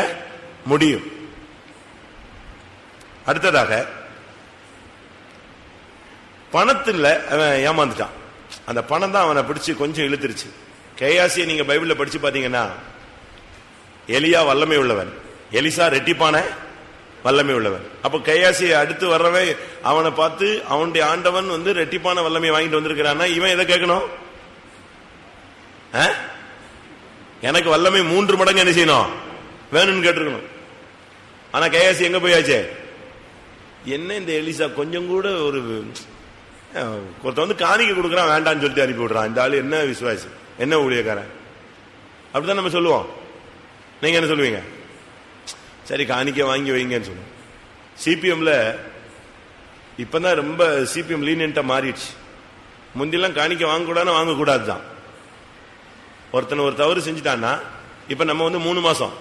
முடியும். அடுத்ததாக பணத்துல அவன் ஏமாந்துட்டான். அந்த பணம் தான் அவனை பிடிச்சு கொஞ்சம் இழுத்துருச்சு. கேயாசியை நீங்க பைபிள்ல படிச்சு பாத்தீங்கன்னா, எலியா வல்லமை உள்ளவன், எலிசா ரெட்டிப்பான வல்லமை உள்ளவன். அப்ப கேயாசியை அடுத்து வர்றவே அவனை பார்த்து அவனுடைய ஆண்டவன் ரெட்டிப்பான வல்லமையை வாங்கிட்டு வந்திருக்கிறான்னா இவன் எதை கேட்கணும்? எனக்கு வல்லமை 3 மடங்கு என்ன செய்யணும் வேணும்னு கேட்டிருக்கணும். ஆனா கேயாசி எங்க போயாச்சே? என்ன இந்த எலிசா கொஞ்சம் கூட ஒருத்த காணிக்க கொடுக்கறான், வேண்டான்னு சொல்லிட்டு அனுப்பி விடுறான். இந்த ஆளு என்ன விசுவாசி, என்ன ஊழியக்காரன், அப்படிதான் நம்ம சொல்லுவோம். நீங்க என்ன சொல்லுவீங்க? சரி காணிக்க வாங்கி வைங்கன்னு சொல்லுவோம். சிபிஎம்ல இப்பதான் ரொம்ப சிபிஎம் லீனியன்ட்டா மாறிடுச்சு. முந்திலாம் காணிக்க வாங்கக்கூடாது தான். ஒருத்தனை ஒரு தவறு செஞ்சுட்டான்னா இப்ப நம்ம 3 மாசம்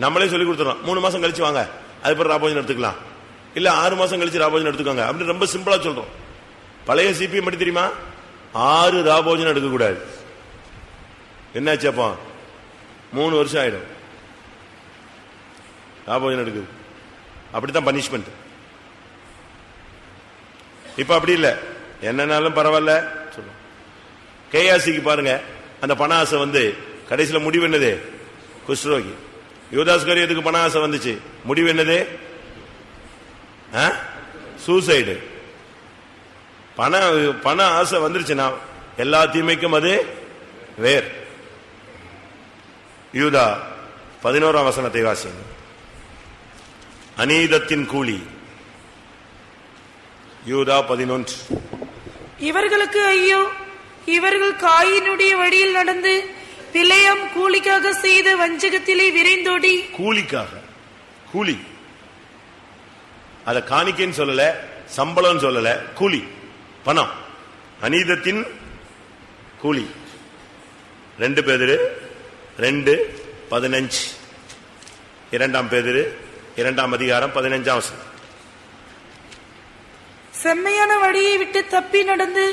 நம்மளே சொல்லி கொடுத்துறோம். 3 மாசம் கழிச்சு வாங்க, அதுக்கப்புறம் ராபோஜன் எடுத்துக்கலாம், இல்ல 6 மாசம் கழிச்சு ராபோஜன் எடுத்துக்கோங்க அப்படின்னு ரொம்ப சிம்பிளா சொல்றோம். பழைய சிபிஎம் படி தெரியுமா? 6 ராபோஜன் எடுக்கக்கூடாது. என்னாச்சு? அப்போ 3 வருஷம் ஆயிடும் ராபோஜன் எடுக்குது. அப்படித்தான் பனிஷ்மெண்ட். இப்ப அப்படி இல்ல, என்னன்னாலும் பரவாயில்ல சொல்லுவோம். கேயாசிக்கு பாருங்க, அந்த பண ஆசை கடைசியில முடிவு என்னது? குஷ்ரோகி. யூதாஸ்கரியத்துக்கு பண ஆசை வந்துச்சு, முடிவு என்னது? சூசைடு. பண ஆசை வந்துருச்சுன்னா எல்லா தீமைக்கும் அது வேர். யூதா 11ஆம் வசனத்தை வாசிங்க. அநீதத்தின் கூலி. யூதா 11. இவர்களுக்கு ஐயோ, இவர்கள் காயினுடைய வழியில் நடந்து பிழையாம் கூலிக்காக செய்த வஞ்சகத்திலே விரைந்தோடி. கூலி அத காணிக்கைன்னு சொல்லல, சம்பளம் சொல்லல, கூலி, பணம். அநீதத்தின் கூலி. 2 பேதுரு 2:15. 2 பேதுரு 2ஆம் அதிகாரம் 15ஆம் வசனம். செம்மையான வழியை விட்டு தப்பி நடந்து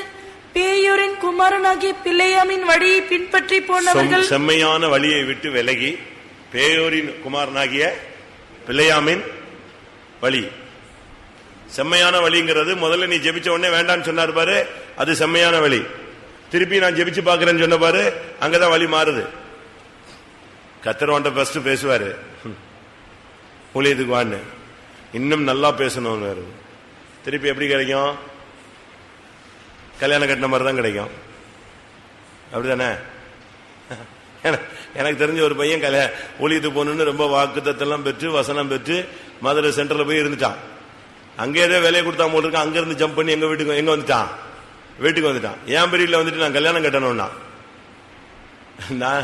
பேயோரின் குமாரனாகிய பிழையாமின் வழியை பின்பற்றி போனவர்கள். செம்மையான வழியை விட்டு விலகி பேயோரின் குமாரனாகிய பிழையாமின் வழி. செம்மையான வழிங்கிறது முதல்ல நீ ஜெபிச்ச உடனே வேண்டான்னு சொன்னார் பாரு, அது செம்மையான வழி. திருப்பி நான் ஜெபிச்சு பாக்குறேன்னு சொன்ன பாரு, அங்கதான் வழி மாறுது. கர்த்தர் ஃபர்ஸ்ட் பேசுவாரு, ஊழியத்துக்கு வான்னு, இன்னும் நல்லா பேசணும். திருப்பி எப்படி கிடைக்கும்? கல்யாணம் கட்டின மாதிரி தான் கிடைக்கும். அப்படிதானே? எனக்கு தெரிஞ்ச ஒரு பையன் ஊழியத்துக்கு போகணும்னு ரொம்ப வாக்குத்தத்தெல்லாம் பெற்று வசனம் பெற்று மதுரை சென்டர்ல போய் இருந்துட்டான். அங்கே ஏதோ வேலையை கொடுத்தா போல இருக்கு. அங்க இருந்து ஜம்ப் பண்ணி எங்க வீட்டுக்கு வந்துட்டான். என் பீரியட்ல வந்துட்டு நான் கல்யாணம் கட்டணும்னா, நான்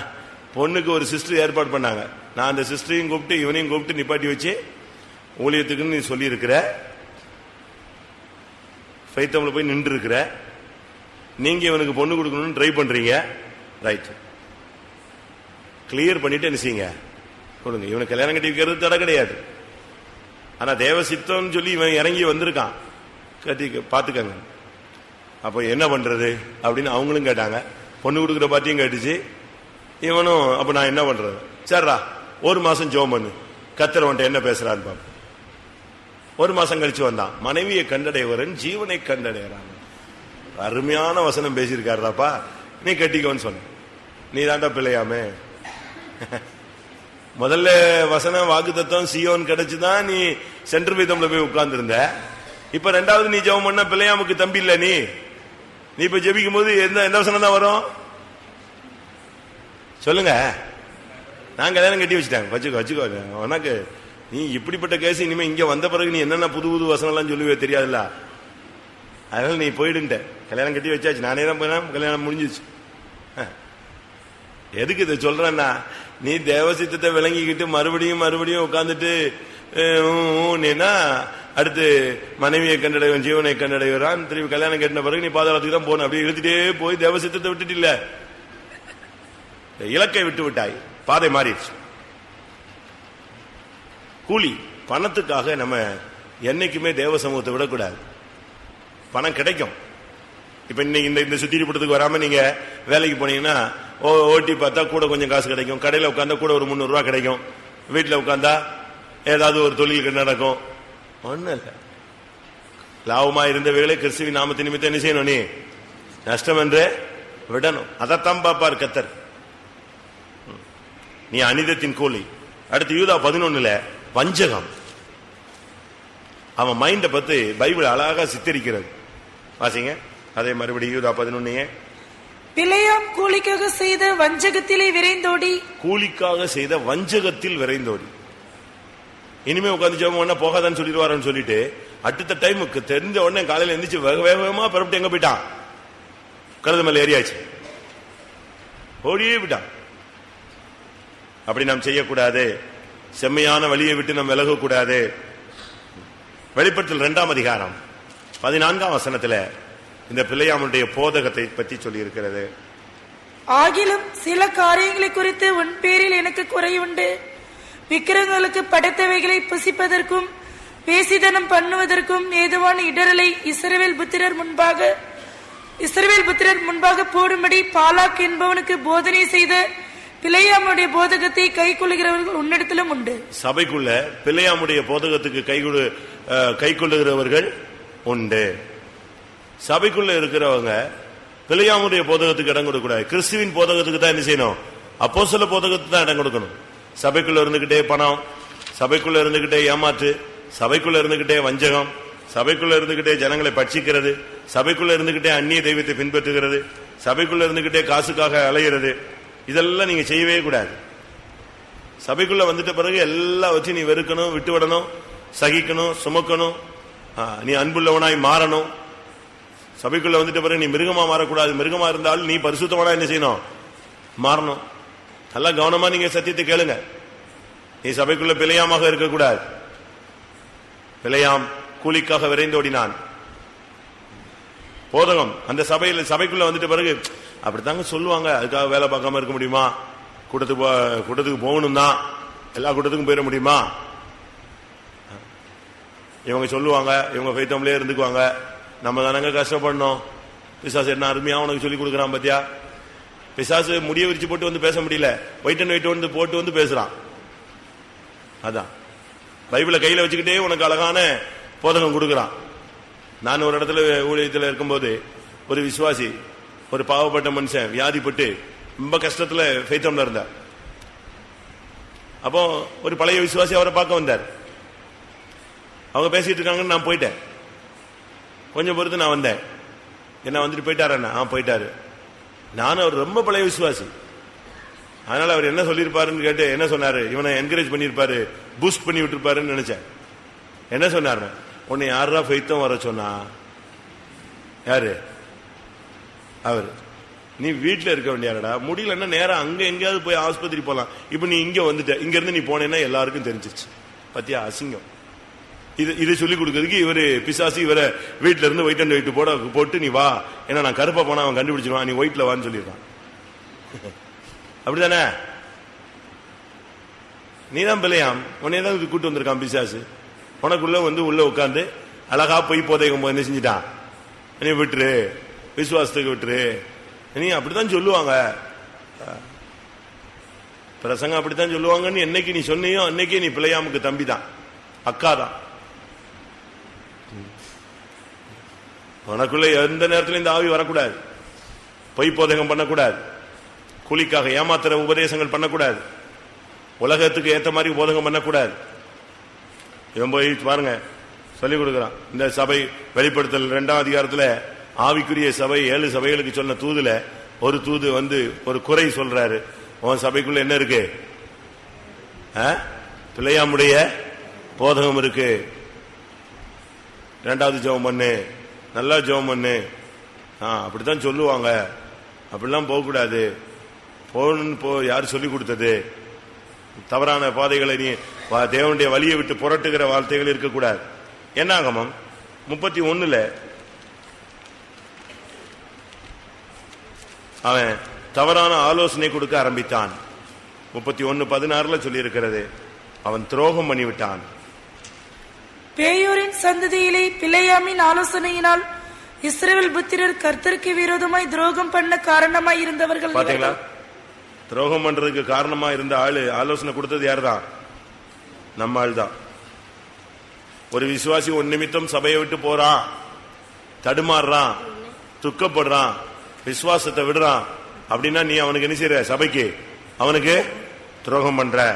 பொண்ணுக்கு ஒரு சிஸ்டர் ஏற்பாடு பண்ணாங்க. நான் அந்த சிஸ்டரையும் கூப்பிட்டு இவனையும் கூப்பிட்டு நிப்பாட்டி வச்சு, ஊழியத்துக்குன்னு நீ சொல்லி இருக்கிற, ஃபைத்தம்ல போய் நின்று இருக்கிற, நீங்க இவனுக்கு பொண்ணு கொடுக்கணும்னு ட்ரை பண்றீங்க, ரைட், கிளியர் பண்ணிட்டு என்ன செய்யுங்க, கொடுங்க. இவனுக்கு கல்யாணம் கட்டி வைக்கிறது தடை கிடையாது. ஆனா தேவ சித்தம்னு சொல்லி இவன் இறங்கி வந்திருக்கான், கட்டி பாத்துக்கங்க. அப்ப என்ன பண்றது அப்படின்னு அவங்களும் கேட்டாங்க. பொண்ணு கொடுக்குற பார்ட்டியும் கேட்டுச்சு. இவனும் அப்ப நான் என்ன பண்றது, சரிடா 1 மாசம் ஜெபம் பண்ணு, கர்த்தர் என்ன பேசுறான்னு பாப்போம். 1 மாசம் கழிச்சு வந்தான். மனைவியை கண்டடைவரன் ஜீவனை கண்டடைகிறான். அருமையான வசனம் பேசியிருக்காருடாப்பா, நீ கட்டிக்கோன்னு சொன்ன. நீ தாண்டா பிள்ளையாமே. முதல்ல வசனம் வாக்கு தத்துவம் சியோன் கிடைச்சுதான் நீ சென்டர் பீதம்ல போய் உட்கார்ந்து இருந்த. இப்ப 2வது நீ ஜெபம் பண்ண பிள்ளையாமுக்கு தம்பி இல்ல. நீ இப்ப ஜெபிக்கும் போது எந்த வசனம் தான் வரும் சொல்லுங்க. நான் கல்யாணம் கட்டி வச்சுட்டேன், வச்சுக்கோ. உனக்கு நீ இப்படிப்பட்ட கேஸ் இனிமே இங்க வந்த பிறகு நீ என்னென்ன புது புது வசனம் எல்லாம் சொல்லுவே தெரியாதுல்ல. அதனால நீ போயிடுன்ட்ட, கல்யாணம் கட்டி வச்சாச்சு. நானே தான் போனேன், கல்யாணம் முடிஞ்சிச்சு. எதுக்கு இதை சொல்றேன்னா, நீ தேவசித்தத்தை விளங்கிக்கிட்டு மறுபடியும் உட்கார்ந்துட்டு அடுத்து மனைவியை கண்டடைவன் ஜீவனை கண்டடைவான், திரும்பி கல்யாணம் கட்டின பிறகு நீ பாதாளத்துக்கு தான் போன. அப்படியே இழுத்துட்டே போய் தேவசித்தத்தை விட்டுட்டு இல்ல, இலக்கை விட்டு விட்டாய், பாதை மாறிடுச்சு. கூலி பணத்துக்காக நம்ம என்னைக்குமே தேவ சமூகத்தை விடக்கூடாது. பணம் கிடைக்கும். இப்ப இன்னைக்கு இந்த சுத்திரிப்படத்துக்கு வராம நீங்க வேலைக்கு போனீங்கன்னா ஓட்டி பார்த்தா கூட கொஞ்சம் காசு கிடைக்கும். கடையில உட்காந்தா கூட ஒரு 300 ரூபாய் கிடைக்கும். வீட்டுல உட்காந்தா ஏதாவது ஒரு தொழில் நடக்கும். ஒண்ணு இல்ல, லாபமா இருந்த வேலை கிறிஸ்துவின் நாமத்தை நிமித்தம் என்ன செய்யணும், நீ நஷ்டம் என்று விடணும். அதைத்தான் பாப்பார் கர்த்தர். நீ அனிதத்தின் கூலி. அடுத்து யூதா 11 வஞ்சகம். அவன் மைண்ட பத்தி பைபிள் அழகா சித்தரிக்கிறது. வாசிங்க அதே மறுபடியும் யூதா 11. பிலேயாம் கூலிக்காக செய்த வஞ்சகத்திலே விரைந்தோடி. கூலிக்காக செய்த வஞ்சகத்தில் விரைந்தோடி. இனிமே உட்காந்து ஜெபம் பண்ண போகாதான்னு சொல்லிடுவாருன்னு சொல்லிட்டு அடுத்த டைமுக்கு தெரிஞ்ச உடனே காலையில எந்திரிச்சு வேகமா பரப்பிட்டு எங்க போயிட்டான், கழுத மேல ஏறியாச்சு, ஓடியே விட்டான். அப்படி நாம் செய்யக்கூடாது. செம்மையான வழியை விட்டு நாம் விலகக்கூடாது. வெளிப்படுத்தல் 2ஆம் அதிகாரம் 14ஆம் வசனத்துல இந்த பிள்ளையாமுடைய போதகத்தை பற்றி சொல்லி இருக்கிறது. ஆகிலும் சில காரியங்களை குறித்து உன் பேரில் எனக்கு குறையுண்டு. விக்கிரங்களுக்கு படைத்தவைகளை புசிப்பதற்கும் பேசிதனம் பண்ணுவதற்கும் ஏதுவான இடரலை இஸ்ரவேல் புத்திரர் முன்பாக போடும்படி பாலாக் என்பவனுக்கு போதனை செய்த பிலேயாமுடைய போதகத்தை கை கொள்ளுகிறவர்கள் உன்னிடத்திலும் உண்டு. சபைக்குள்ள பிலேயாமுடைய போதகத்துக்கு கை கொள்ளுகிறவர்கள் உண்டு. சபைக்குள்ள இருக்கிறவங்க பிலேயாமுடைய போதகத்துக்கு இடம் கொடுக்கூடாது. கிறிஸ்துவின் போதகத்துக்கு தான் என்ன செய்யணும், அப்போஸ்தல போதகத்துக்கு தான் இடம் கொடுக்கணும். சபைக்குள்ள இருந்துகிட்டே பணம், சபைக்குள்ள இருந்துகிட்டே ஏமாற்று, சபைக்குள்ள இருந்துகிட்டே வஞ்சகம், சபைக்குள்ள இருந்துகிட்டே ஜனங்களை பட்சிக்கிறது, சபைக்குள்ள இருந்துகிட்டே அந்நிய தெய்வத்தை பின்பற்றுகிறது, சபைக்குள்ள இருந்துகிட்டே காசுக்காக அலைகிறது, இதெல்லாம் நீங்க செய்யவே கூடாது. சபைக்குள்ள வந்துட்ட பிறகு எல்லாவற்றையும் நீ வெறுக்கணும், விட்டு விடணும், சகிக்கணும், சுமக்கணும். நீ அன்புள்ளவனாய் மாறணும். சபைக்குள்ள வந்துட்ட பிறகு நீ மிருகமா மாறக்கூடாது. மிருகமா இருந்தாலும் நீ பரிசுத்தவனா என்ன செய்யணும், மாறணும். நல்லா கவனமா நீங்க சத்தியத்தை கேளுங்க. நீ சபைக்குள்ள பிழையாமாக இருக்கக்கூடாது. பிழையாம் கூலிக்காக விரைந்தோடினான். போதகம் அந்த சபைக்குள்ள வந்துட்ட பிறகு அப்படித்தாங்க சொல்லுவாங்க. அதுக்காக வேலை பார்க்காம இருக்க முடியுமா? கூட்டத்துக்கு போகணும் தான், எல்லா கூட்டத்துக்கும் போயிட முடியுமா? இவங்க சொல்லுவாங்க, இவங்க ஃபைத்தம்லயே இருந்துக்குவாங்க. நம்ம தானங்க கஷ்டப்படணும். பிசாசு என்ன அருமையா உனக்கு சொல்லி கொடுக்குறான் பாத்தியா? பிசாசு முடிய விரிச்சு போட்டு வந்து பேச முடியல, ஒயிட் அண்ட் ஒயிட் வந்து போட்டு வந்து பேசுறான். அதான் பைபிளை கையில வச்சுக்கிட்டே உனக்கு அழகான போதகம் கொடுக்குறான். நான் ஒரு இடத்துல ஊழியத்தில் இருக்கும்போது ஒரு விசுவாசி, ஒரு பாவப்பட்ட மனுஷன் வியாதிப்பட்டு ரொம்ப கஷ்டத்துல ஃபைத்தம்ல இருந்தார். அப்போ ஒரு பழைய விசுவாசி அவரை பார்க்க வந்தார். அவங்க பேசிட்டு இருக்காங்கன்னு நான் போயிட்டேன். கொஞ்சம் பொறுத்து நான் வந்தேன். என்ன வந்துட்டு போயிட்டாரண்ணா? போயிட்டாரு. நானும் அவர் ரொம்ப பழைய விசுவாசி. அதனால அவர் என்ன சொல்லியிருப்பாருன்னு கேட்டு என்ன சொன்னாரு, இவனை என்கரேஜ் பண்ணிருப்பாரு, பூஸ்ட் பண்ணி விட்டுருப்பாருன்னு நினைச்சேன். என்ன சொன்னாரு, உன்னை யாரா ஃபைத்தம் வர சொன்னா? யாரு? அவர். நீ வீட்டுல இருக்க வேண்டியாரடா, முடியலன்னா நேரம் அங்க எங்கேயாவது போய் ஆஸ்பத்திரி போலாம். இப்ப நீ இங்க வந்துட்ட, இங்க இருந்து நீ போனேன்னா எல்லாருக்கும் தெரிஞ்சிச்சு. பத்தியா அசிங்கம். இதை சொல்லிக் கொடுக்கறதுக்கு இவரு பிசாசி இவரை வீட்டுல இருந்து ஒயிட் அண்ட் ஒயிட் போட்டு நீ வா, ஏன்னா நான் கருப்பா போனா அவன் கண்டுபிடிச்சிருவான், நீ ஒயிட்ல வான்னு சொல்லிடுறான். அப்படிதானே? நீதான் பிள்ளையாம், உன்னையதான் கூட்டு வந்திருக்கான் பிசாசு. உனக்குள்ள உள்ள உட்காந்து அழகா போய் போதைக்கும் என்ன செஞ்சிட்டான், நீ விட்டுரு, விசுவாசத்துக்கு விட்டுரு. நீ அப்படித்தான் சொல்லுவாங்க, பிரசங்க அப்படித்தான் சொல்லுவாங்கன்னு என்னைக்கு நீ சொன்னியோ அன்னைக்கு நீ பிள்ளையாமுக்கு தம்பி தான், அக்கா தான். உனக்குள்ள எந்த நேரத்திலும் இந்த ஆவி வரக்கூடாது, பொய் போதகம் பண்ணக்கூடாது, கூலிக்காக ஏமாத்துற உபதேசங்கள் பண்ணக்கூடாது, உலகத்துக்கு ஏற்ற மாதிரி போதகம் பண்ணக்கூடாது. இவன் போய் பாருங்க சொல்லிக் கொடுக்கிறான். இந்த சபை வெளிப்படுத்தல் 2ஆம் அதிகாரத்தில் ஆவிக்குரிய சபை 7 சபைகளுக்கு சொன்ன தூதுல ஒரு தூது ஒரு குறை சொல்றாரு. உன் சபைக்குள்ள என்ன இருக்கு? பிள்ளையாமுடைய போதகம் இருக்கு. 2வது ஜெபம் பண்ணு, நல்லா ஜெபம் பண்ணு. அப்படித்தான் சொல்லுவாங்க, அப்படிலாம் போகக்கூடாது. போகணும்னு யார் சொல்லி கொடுத்தது? தவறான பாதைகளை நீ தேவனுடைய வழியை விட்டு புரட்டுகிற வார்த்தைகள் இருக்கக்கூடாது. என்னாகமம் 31 அவன் தவறான ஆலோசனை கொடுக்க ஆரம்பித்தான். 31:16 சொல்லி இருக்கிறது, அவன் துரோகம் பண்ணிவிட்டான். பேயோரின் சந்ததியிலே பிள்ளையாமின் ஆலோசனையினால் இஸ்ரவேல் புத்திரர் கர்த்தருக்கு விரோதமாய் துரோகம் பண்ண காரணமாய் இருந்தவர்கள். பாத்தீங்களா? துரோகம் பண்றதுக்கு காரணமா இருந்த ஆளு ஆலோசனை கொடுத்தது யாருதான்? நம்ம ஆள் தான். ஒரு விசுவாசி ஒரு நிமித்தம் சபையை விட்டு போறான், தடுமாறுறான், துக்கப்படுறான், விசுவாசத்தை விடுறான் அப்படின்னா நீ அவனுக்கு என்ன செய்யற? சபைக்கு அவனுக்கு துரோகம் பண்ற.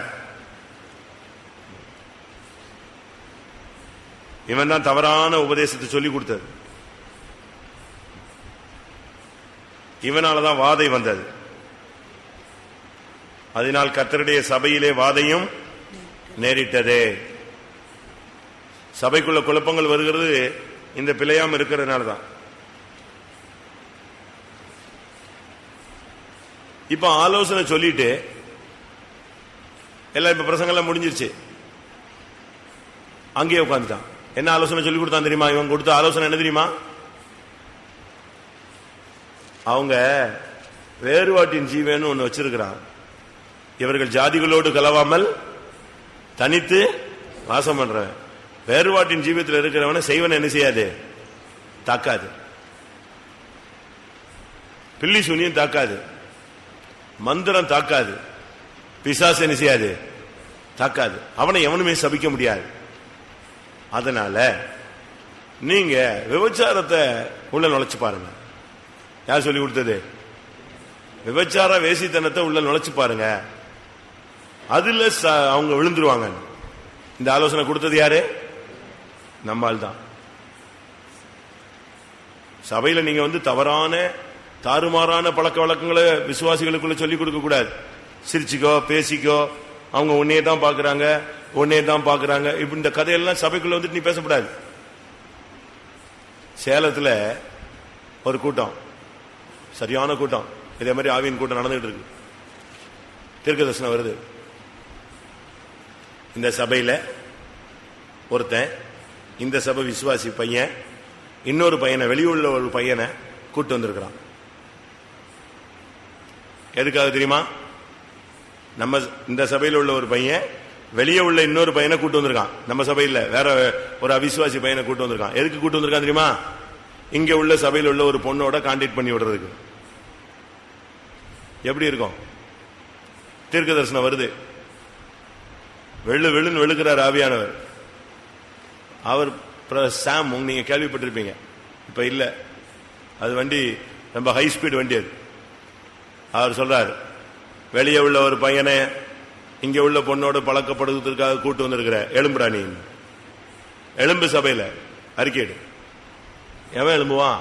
இவன் தான் தவறான உபதேசத்தை சொல்லி கொடுத்தது. இவனாலதான் வாதை வந்தது. அதனால் கர்த்தருடைய சபையிலே வாதையும் நேரிட்டதே. சபைக்குள்ள குழப்பங்கள் வருகிறது இந்த பிள்ளையாம இருக்கிறதுனாலதான். இப்ப ஆலோசனை சொல்லிட்டு எல்லாம் இப்ப பிரசங்கெல்லாம் முடிஞ்சிருச்சு, அங்கேயே உட்காந்துட்டான். என்ன ஆலோசனை சொல்லி கொடுத்தான் தெரியுமா? இவன் கொடுத்த ஆலோசனை என்ன தெரியுமா? அவங்க வேறுபாட்டின் ஜீவன் ஒன்னு வச்சிருக்கிறான். இவர்கள் ஜாதிகளோடு கலவாமல் தனித்து வாசம் பண்ற வேறுபாட்டின் ஜீவத்தில் இருக்கிறவன செய்வன என்ன செய்யாது? தாக்காது. பில்லி சூனியம் தாக்காது, மந்திரம் தாக்காது, பிசாசு என்ன செய்யாது? தாக்காது. அவனை எவனுமே சபிக்க முடியாது. அதனால நீங்க விபச்சாரத்தை உள்ள நுழைச்சு பாருங்க. யார் சொல்லி கொடுத்தது? விபச்சார வேசித்தனத்தை உள்ள நுழைச்சு பாருங்க, அதுல அவங்க விழுந்துருவாங்க. இந்த ஆலோசனை கொடுத்தது யாரு? நம்மால் தான். சபையில நீங்க தவறான தாறுமாறான பழக்க வழக்கங்களை விசுவாசிகளுக்குள்ள சொல்லிக் கொடுக்க கூடாது. சிரிச்சுக்கோ, பேசிக்கோ, அவங்க உன்னையே தான் பாக்குறாங்க, உன்னையே தான் பாக்குறாங்க, இப்ப இந்த கதையெல்லாம் சபைக்குள்ள நீ பேசக்கூடாது. சேலத்துல ஒரு கூட்டம், சரியான கூட்டம், இதே மாதிரி ஆவியின் கூட்டம் நடந்துட்டு இருக்கு. தீர்க்க தரிசனம் வருது. இந்த சபையில ஒருத்தன், இந்த சபை விசுவாசி பையன் இன்னொரு பையனை, வெளியுள்ள ஒரு பையனை கூட்டு வந்திருக்கிறான். எதுக்காக தெரியுமா? நம்ம இந்த சபையில் உள்ள ஒரு பையன் வெளியே உள்ள இன்னொரு பையனை கூட்டு வந்திருக்கான். நம்ம சபையில் வேற ஒரு அவிசுவாசி பையனை கூட்டு வந்திருக்கான். எதுக்கு கூட்டு வந்திருக்கான் தெரியுமா? இங்க உள்ள சபையில் உள்ள ஒரு பொண்ணோட கான்டாக்ட் பண்ணி விடுறதுக்கு. எப்படி இருக்கும்? தீர்க்க தரிசனம் வருது, வெள்ளுன்னு வெளுக்கிறார் ஆவியானவர். அவர் சாம், நீங்க கேள்விப்பட்டிருப்பீங்க, இப்ப இல்ல, அது வண்டி ரொம்ப ஹை ஸ்பீட் வண்டி. அது அவர் சொல்றாரு, வெளியே உள்ள ஒரு பையனை இங்க உள்ள பொண்ணோட பழக்கப்படுவதற்காக கூட்டு வந்திருக்கிற எலும்புடா நீ. எலும்பு சபையில அறிக்கையிடு. எவன் எலும்புவான்?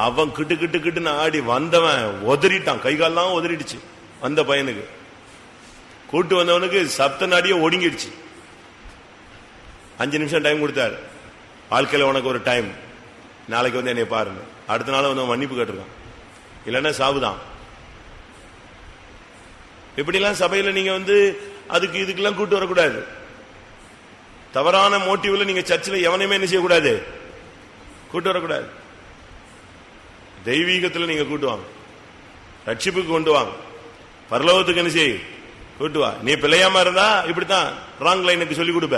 அவன் கிட்டு கிட்டு கிட்டுன்னு ஆடி வந்தவன் உதறிட்டான், கைகாலெல்லாம் உதறிடுச்சு. வந்த பையனுக்கு கூட்டு வந்தவனுக்கு சப்த நாடியே ஒடுங்கிடுச்சு. 5 நிமிஷம் டைம் கொடுத்தாரு. வாழ்க்கையில உனக்கு ஒரு டைம், நாளைக்கு என்னை பாருங்க. அடுத்த நாள் மன்னிப்பு கேட்டிருக்கான், இல்லைன்னா சாவுதான். இப்படிலாம் சபையில நீங்க அதுக்கு இதுக்கெல்லாம் கூட்டு வரக்கூடாது. தவறான மோட்டிவ்ல நீங்க சர்ச்சில் எவனையுமே என்ன செய்யக்கூடாது? கூட்டு வரக்கூடாது. தெய்வீகத்தில் நீங்க கூட்டுவாங்க, ரட்சிப்புக்கு கொண்டு வாங்க, பரலோகத்துக்கு என்ன செய்ய கூட்டுவா. நீ பிள்ளையாம இருந்தா இப்படித்தான் ராங் லைனுக்கு சொல்லி கொடுப்ப.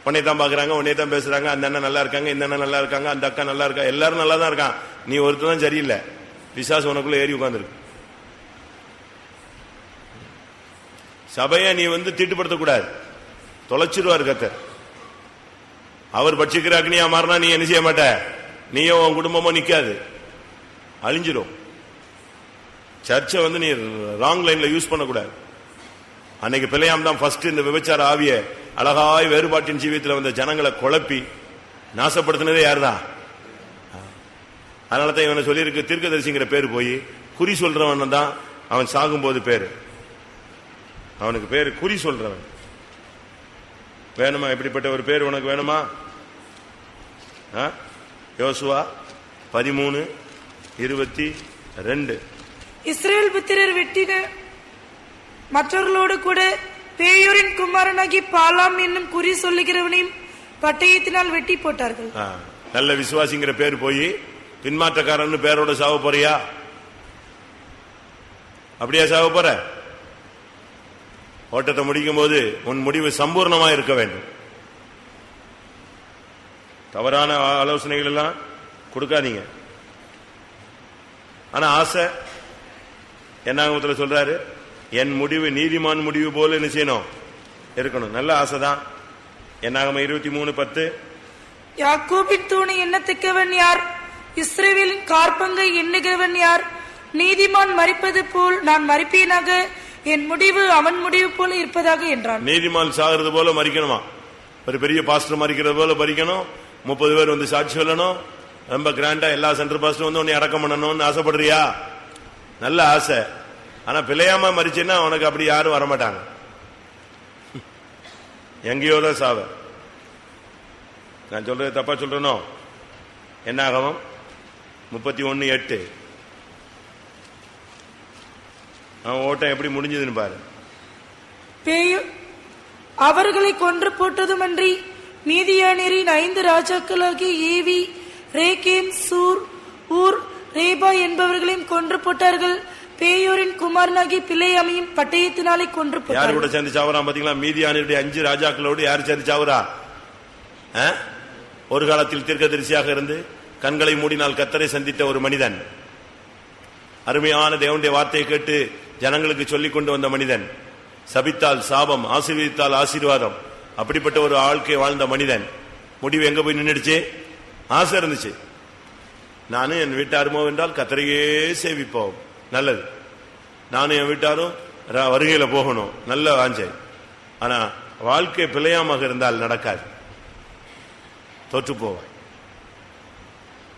உன்னை தான் பாக்குறாங்க, உன்னை தான் பேசுறாங்க, அந்த அண்ணன் நல்லா இருக்காங்க, இந்த அண்ணன் நல்லா இருக்காங்க, அந்த அக்கா நல்லா இருக்கா, எல்லாரும் நல்லா தான் இருக்கான், நீ ஒருத்தர் தான் சரியில்லை. பிசாசு உனக்குள்ள ஏறி உட்கார்ந்துருக்கு. சபையை நீ தீட்டுப்படுத்தக்கூடாது, தொலைச்சிருவார் கர்த்தர். அவர் பட்சிக்கிற அக்னியா மாறினா நீ என்ன செய்ய மாட்ட, நீயோ உன் குடும்பமோ நிக்காது, அழிஞ்சிடும். சர்ச்சை நீ ராங் லைன்ல யூஸ் பண்ணக்கூடாது. அன்னைக்கு பிள்ளையாம் தான் ஃபர்ஸ்ட் இந்த விபச்சார ஆவிய அழகாய் வேறுபாட்டின் ஜீவியத்தில் வந்த ஜனங்களை குழப்பி நாசப்படுத்தினதே யாருதான்? அதனாலதான் இவனை சொல்லியிருக்கு, தீர்க்கதரிசிங்கிற பேரு போய் குறி சொல்றவன் தான் அவன் சாகும் போது பேரு, அவனுக்கு பேரு குறி சொல்றவன். வேணுமா இப்படிப்பட்ட ஒரு பேர் உனக்கு வேணுமா? யோசுவா 13:22. இஸ்ரவேல் புத்திரர் வெட்டின மற்றவர்களோடு கூட பேயோரின் குமாரனாகி பாலாம் என்னும் குறி சொல்லுகிறவனையும் பட்டயத்தினால் வெட்டி போட்டார்கள். நல்ல விசுவாசிங்கிற பேர் போய் பின்மாற்றக்காரன் பேரோட சாவ போறியா? அப்படியா சாவ போற? ஓட்டத்தை முடிக்கும் போது உன் முடிவு சம்பூர்ணமா இருக்க வேண்டும். தவறான ஆலோசனைகள் எல்லாம் கொடுக்காதீங்க. ஆனா ஆசை என்ன சொல்றாரு, என் முடிவு நீதிமான் முடிவு போல என்ன செய்யணும், இருக்கணும். நல்ல ஆசைதான். என்னாகம 23:10. யாக்கோபின் தூணை எண்ணத்தக்கவன் யார்? இஸ்ரவேலின் கார்பங்கை எண்ணுகிறவன் யார்? நீதிமான் மரிப்பது போல் நான் மரிப்பேனாக, என் முடிவு அவன் முடிவு போல இருப்பதாக என்றான். நீதிமான் சாகிறது போல மரிக்கணுமா? ஒரு பெரிய பாஸ்டர் மரிக்கிறது போல மரிக்கணும். 30 பேர் சாட்சி சொல்லணும். ரொம்ப கிராண்டா எல்லா சென்டர் பாஸ்டர் உன்னை அடக்கம் பண்ணணும்னு ஆசைப்படுறியா? நல்ல ஆசை. ஆனா பிள்ளையாம மரிச்சுன்னா உனக்கு அப்படி யாரும் வரமாட்டாங்க, எங்கேயோதான் சாவ. நான் சொல்றது தப்பா சொல்றனோ? என்னாகமம் 31:8. அவன் ஓட்டம் எப்படி முடிஞ்சதுன்னு பாரு. அவர்களை கொன்று போட்டதுமன்றி மீதியானியரின் 5 ராஜாக்களாகிய ஏவி, ரேகேம், சூர், ஊர், ரேபா என்பவர்களையும் கொன்று போட்டார்கள். பேயோரின் குமாரனாகி பிள்ளையாமையும் பட்டயத்தினாலே கொன்று போட்டார்கள். யாரு கூட சேர்ந்து சாவரா பாத்தீங்களா? மீதியானியருடைய 5 ராஜாக்களோடு யாரு சேர்ந்து சாவரா? ஒரு காலத்தில் தீர்க்கதரிசியாக இருந்து கண்களை மூடினால் கர்த்தரை சந்தித்த ஒரு மனிதன், அருமையான தேவனுடைய வார்த்தையை கேட்டு ஜனங்களுக்கு சொல்லிக் கொண்டு வந்த மனிதன், சபித்தால் சாபம், ஆசீர்வதித்தால் ஆசீர்வாதம், அப்படிப்பட்ட ஒரு வாழ்க்கை வாழ்ந்த மனிதன். முடிவு எங்க போய் நின்றுடுச்சு? ஆசை இருந்துச்சு. நானும் என் வீட்டாருமோ என்றால் கர்த்தரையே சேவிப்போம், நல்லது. நானும் என் வீட்டாரும் வருகையில போகணும், நல்ல வாஞ்சை. ஆனா வாழ்க்கை பிழையாமாக இருந்தால் நடக்காது, தோற்று போவாய்.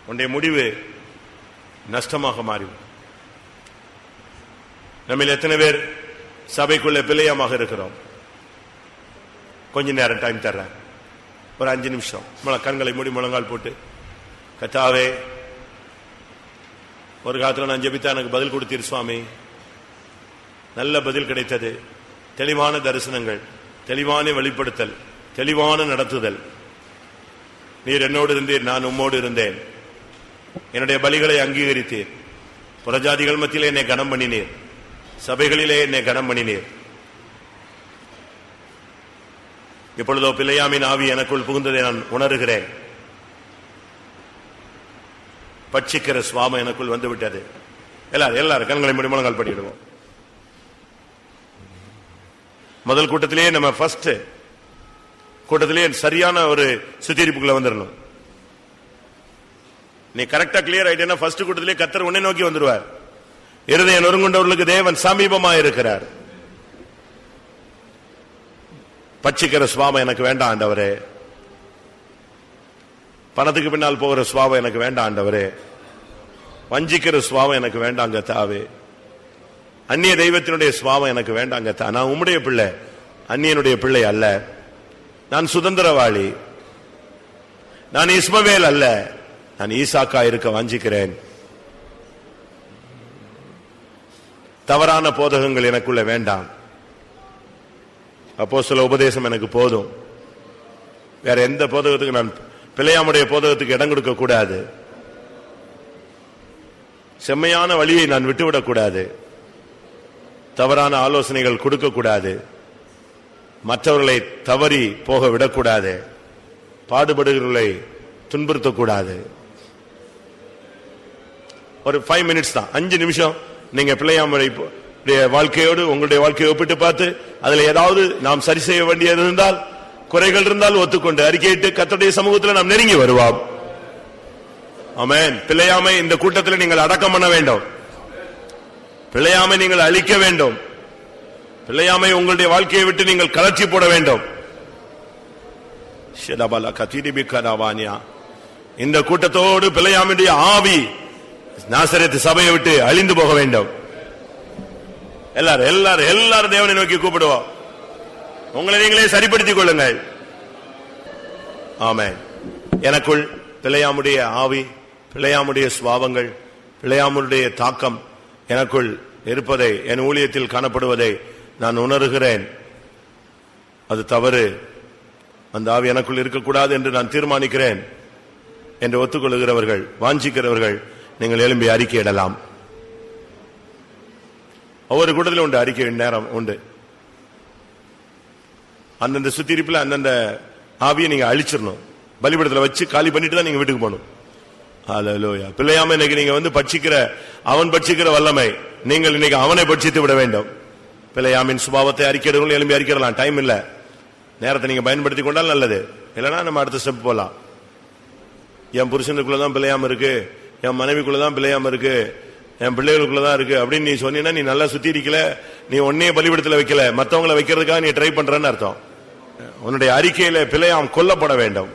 உன்னுடைய முடிவு நஷ்டமாக மாறிவிடும். நம்ம எத்தனை பேர் சபைக்குள்ள பிழையமாக இருக்கிறோம்? கொஞ்ச நேரம் டைம் தர்றேன், ஒரு 5 நிமிஷம் கண்களை மூடி முழங்கால் போட்டு, கர்த்தாவே, ஒரு காலத்தில் நான் ஜெபித்தா எனக்கு பதில் கொடுத்தீர் சுவாமி. நல்ல பதில் கிடைத்தது. தெளிவான தரிசனங்கள், தெளிவான வெளிப்படுத்தல், தெளிவான நடத்துதல். நீர் என்னோடு இருந்தீர், நான் உம்மோடு இருந்தேன். என்னுடைய பலிகளை அங்கீகரித்தீர். புறஜாதிகள் மத்தியிலே என்னை கனம் பண்ணினீர், சபைகளிலே என்னை கனம் பண்ணினீர். இப்பொழுதோ பிள்ளையாமின் ஆவி எனக்குள் புகுந்ததை நான் உணர்கிறேன். பட்சிக்கிற சுவாமம் எனக்குள் வந்து விட்டது. எல்லாரும் கண்களை மூடி முழங்கால் படிடுவோம். முதல் கூட்டத்திலேயே நம்ம ஃபர்ஸ்ட் கூட்டத்திலேயே சரியான ஒரு சுத்திகரிப்புக்குள்ள வந்துடணும். நீ கரெக்டா கிளியர் ஆயிட்டேன்னா ஃபர்ஸ்ட் கூட்டத்திலேயே கர்த்தர் உன்னை நோக்கி வந்துருவார். இருதய நொறுங்குண்டவர்களுக்கு தேவன் சமீபமாக இருக்கிறார். பட்சிக்கிற சுவாபம் எனக்கு வேண்டாம் ஆண்டவரே, பணத்துக்கு பின்னால் போகிற சுவாபம் எனக்கு வேண்டாம் ஆண்டவரே, வஞ்சிக்கிற சுவாபம் எனக்கு வேண்டாங்க தாவே, அந்நிய தெய்வத்தினுடைய சுவாபம் எனக்கு வேண்டாங்க தா. நான் உம்முடைய பிள்ளை, அந்நியனுடைய பிள்ளை அல்ல. நான் சுதந்திரவாளி. நான் இஸ்மவேல் அல்ல, நான் ஈசாக்கா இருக்க வாஞ்சிக்கிறேன். தவறான போதகங்கள் எனக்குள்ள வேண்டாம். அப்போஸ்தல உபதேசம் எனக்கு போதும். வேற எந்த போதகத்துக்கு நான் பிள்ளையாமுடைய போதகத்துக்கு இடம் கொடுக்க கூடாது. செம்மையான வழியை நான் விட்டுவிடக்கூடாது, தவறான ஆலோசனைகள் கொடுக்க கூடாது, மற்றவர்களை தவறி போக விடக்கூடாது, பாடுபடுகிறவர்களை துன்புறுத்தக்கூடாது. ஒரு 5 மினிட்ஸ் தான், 5 நிமிஷம் நீங்க பிள்ளையாமுறை வாழ்க்கையோடு உங்களுடைய வாழ்க்கையை ஒப்பிட்டு பார்த்து அதுல ஏதாவது நாம் சரி செய்ய வேண்டியது இருந்தால், குறைகள் இருந்தால் ஒத்துக்கொண்டு அறிக்கையிட்டு கர்த்தருடைய சமூகத்தில் நாம் நெருங்கி வருவோம். ஆமென். பிள்ளையாமை இந்த கூட்டத்தில் நீங்கள் அடக்கம் பண்ண வேண்டும். பிள்ளையாமை நீங்கள் அழிக்க வேண்டும். பிள்ளையாமை உங்களுடைய வாழ்க்கையை விட்டு நீங்கள் கலர்ச்சி போட வேண்டும். இந்த கூட்டத்தோடு பிள்ளையாமுடைய ஆவி நாசரேத்து சபையை விட்டு அழிந்து போக வேண்டும். எல்லாரும் தேவனை நோக்கி கூப்பிடுவோம். உங்களை நீங்களே சரிப்படுத்திக் கொள்ளுங்கள். ஆமென். எனக்குள் பிள்ளையாமுடைய ஆவி, பிள்ளையாமுடைய சுபாவங்கள், பிள்ளையாமுடைய தாக்கம் எனக்குள் இருப்பதை, என் ஊழியத்தில் காணப்படுவதை நான் உணர்கிறேன். அது தவறு, அந்த ஆவி எனக்குள் இருக்கக்கூடாது என்று நான் தீர்மானிக்கிறேன் என்று ஒத்துக்கொள்கிறவர்கள், வாஞ்சிக்கிறவர்கள் நீங்கள் எழும்பி அறிக்கையிடலாம். ஒவ்வொரு கூட்டத்திலும் உண்டு அறிக்கை நேரம் உண்டு. அந்தந்த சுத்திரிப்புல அந்தந்த ஆவியை நீங்க அழிச்சிடணும். பலிபீடத்துல வச்சு காலி பண்ணிட்டு தான் நீங்க வீட்டுக்கு போகணும். அல்லேலூயா. பிள்ளையாம இன்னைக்கு நீங்க வந்து பட்சிக்கிற, அவன் பட்சிக்கிற வல்லமை, நீங்கள் இன்னைக்கு அவனை பட்சித்து விட வேண்டும். பிள்ளையாமின் சுபாவத்தை அறிக்கையிடணும். எழும்பி அறிக்கையிடலாம். டைம் இல்ல, நேரத்தை நீங்க பயன்படுத்தி கொண்டால் நல்லது. இல்லைன்னா நம்ம அடுத்த ஸ்டெப் போலாம். என் புருஷனுக்குள்ளதான் பிள்ளையாம இருக்கு, என் மனைவிக்குள்ளதான் பிள்ளையாம இருக்கு, என் பிள்ளைகளுக்குள்ளதான் இருக்கு அப்படின்னு நீ சொன்னீங்கன்னா நீ நல்லா சுத்தி இருக்கல, நீ ஒன்னே பலிபீடத்துல வைக்கல, மற்றவங்களை வைக்கிறதுக்காக நீ ட்ரை பண்றன்னு அர்த்தம். உன்னுடைய அறிக்கையில பிள்ளையாம் கொல்லப்பட வேண்டும்.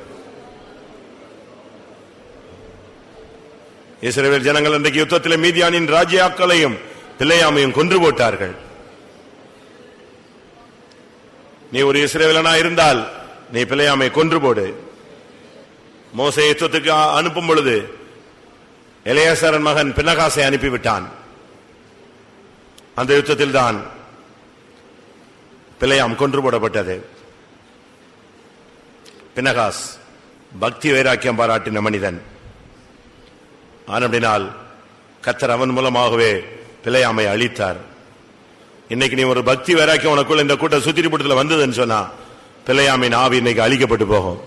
இஸ்ரவேல் ஜனங்கள் இன்றைக்கு யுத்தத்தில் மீதியானின் ராஜ்யாக்களையும் பிள்ளையாமையும் கொன்று போட்டார்கள். நீ ஒரு இஸ்ரவேலனா இருந்தால் நீ பிள்ளையாமை கொன்று போடு. மோசே யுத்தத்துக்கு அனுப்பும் பொழுது எலியாசாரின் மகன் பினகாசை அனுப்பிவிட்டான். அந்த யுத்தத்தில் தான் பிள்ளையாம் கொன்று போடப்பட்டது. பினகாஸ் பக்தி வைராக்கியம் பாராட்டின மனிதன். ஆனபடினால் கர்த்தர் அவன் மூலமாகவே பிள்ளையாமை அழித்தார். இன்னைக்கு நீ ஒரு பக்தி வைராக்கியம் உனக்குள்ள இந்த கூட்ட சுத்திரிபுடத்தில் வந்ததுன்னு சொன்னா பிள்ளையாமின் ஆவி இன்னைக்கு அழிக்கப்பட்டு போகும்.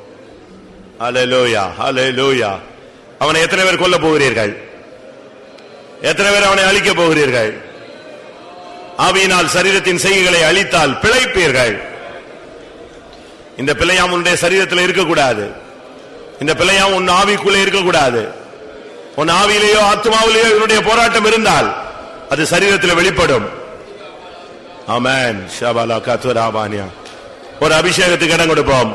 ஹல்லேலூயா, ஹல்லேலூயா. அவனை எத்தனை பேர் கொல்ல போகிறீர்கள்? எத்தனை பேர் அவனை அழிக்க போகிறீர்கள்? ஆவியினால் சரீரத்தின் செய்கைகளை அழித்தால் பிழைப்பீர்கள். இந்த பிள்ளையாம் உன்னுடைய சரீரத்தில் இருக்கக்கூடாது. இந்த பிள்ளையாம் உன் ஆவிக்குள்ளே இருக்கக்கூடாது. உன் ஆவியிலேயோ ஆத்மாவிலேயோ இவனுடைய போராட்டம் இருந்தால் அது சரீரத்தில் வெளிப்படும். ஆமென். ஷபாலா கத்துராபானியா. ஒரு அபிஷேகத்துக்கு இடம் கொடுப்போம்.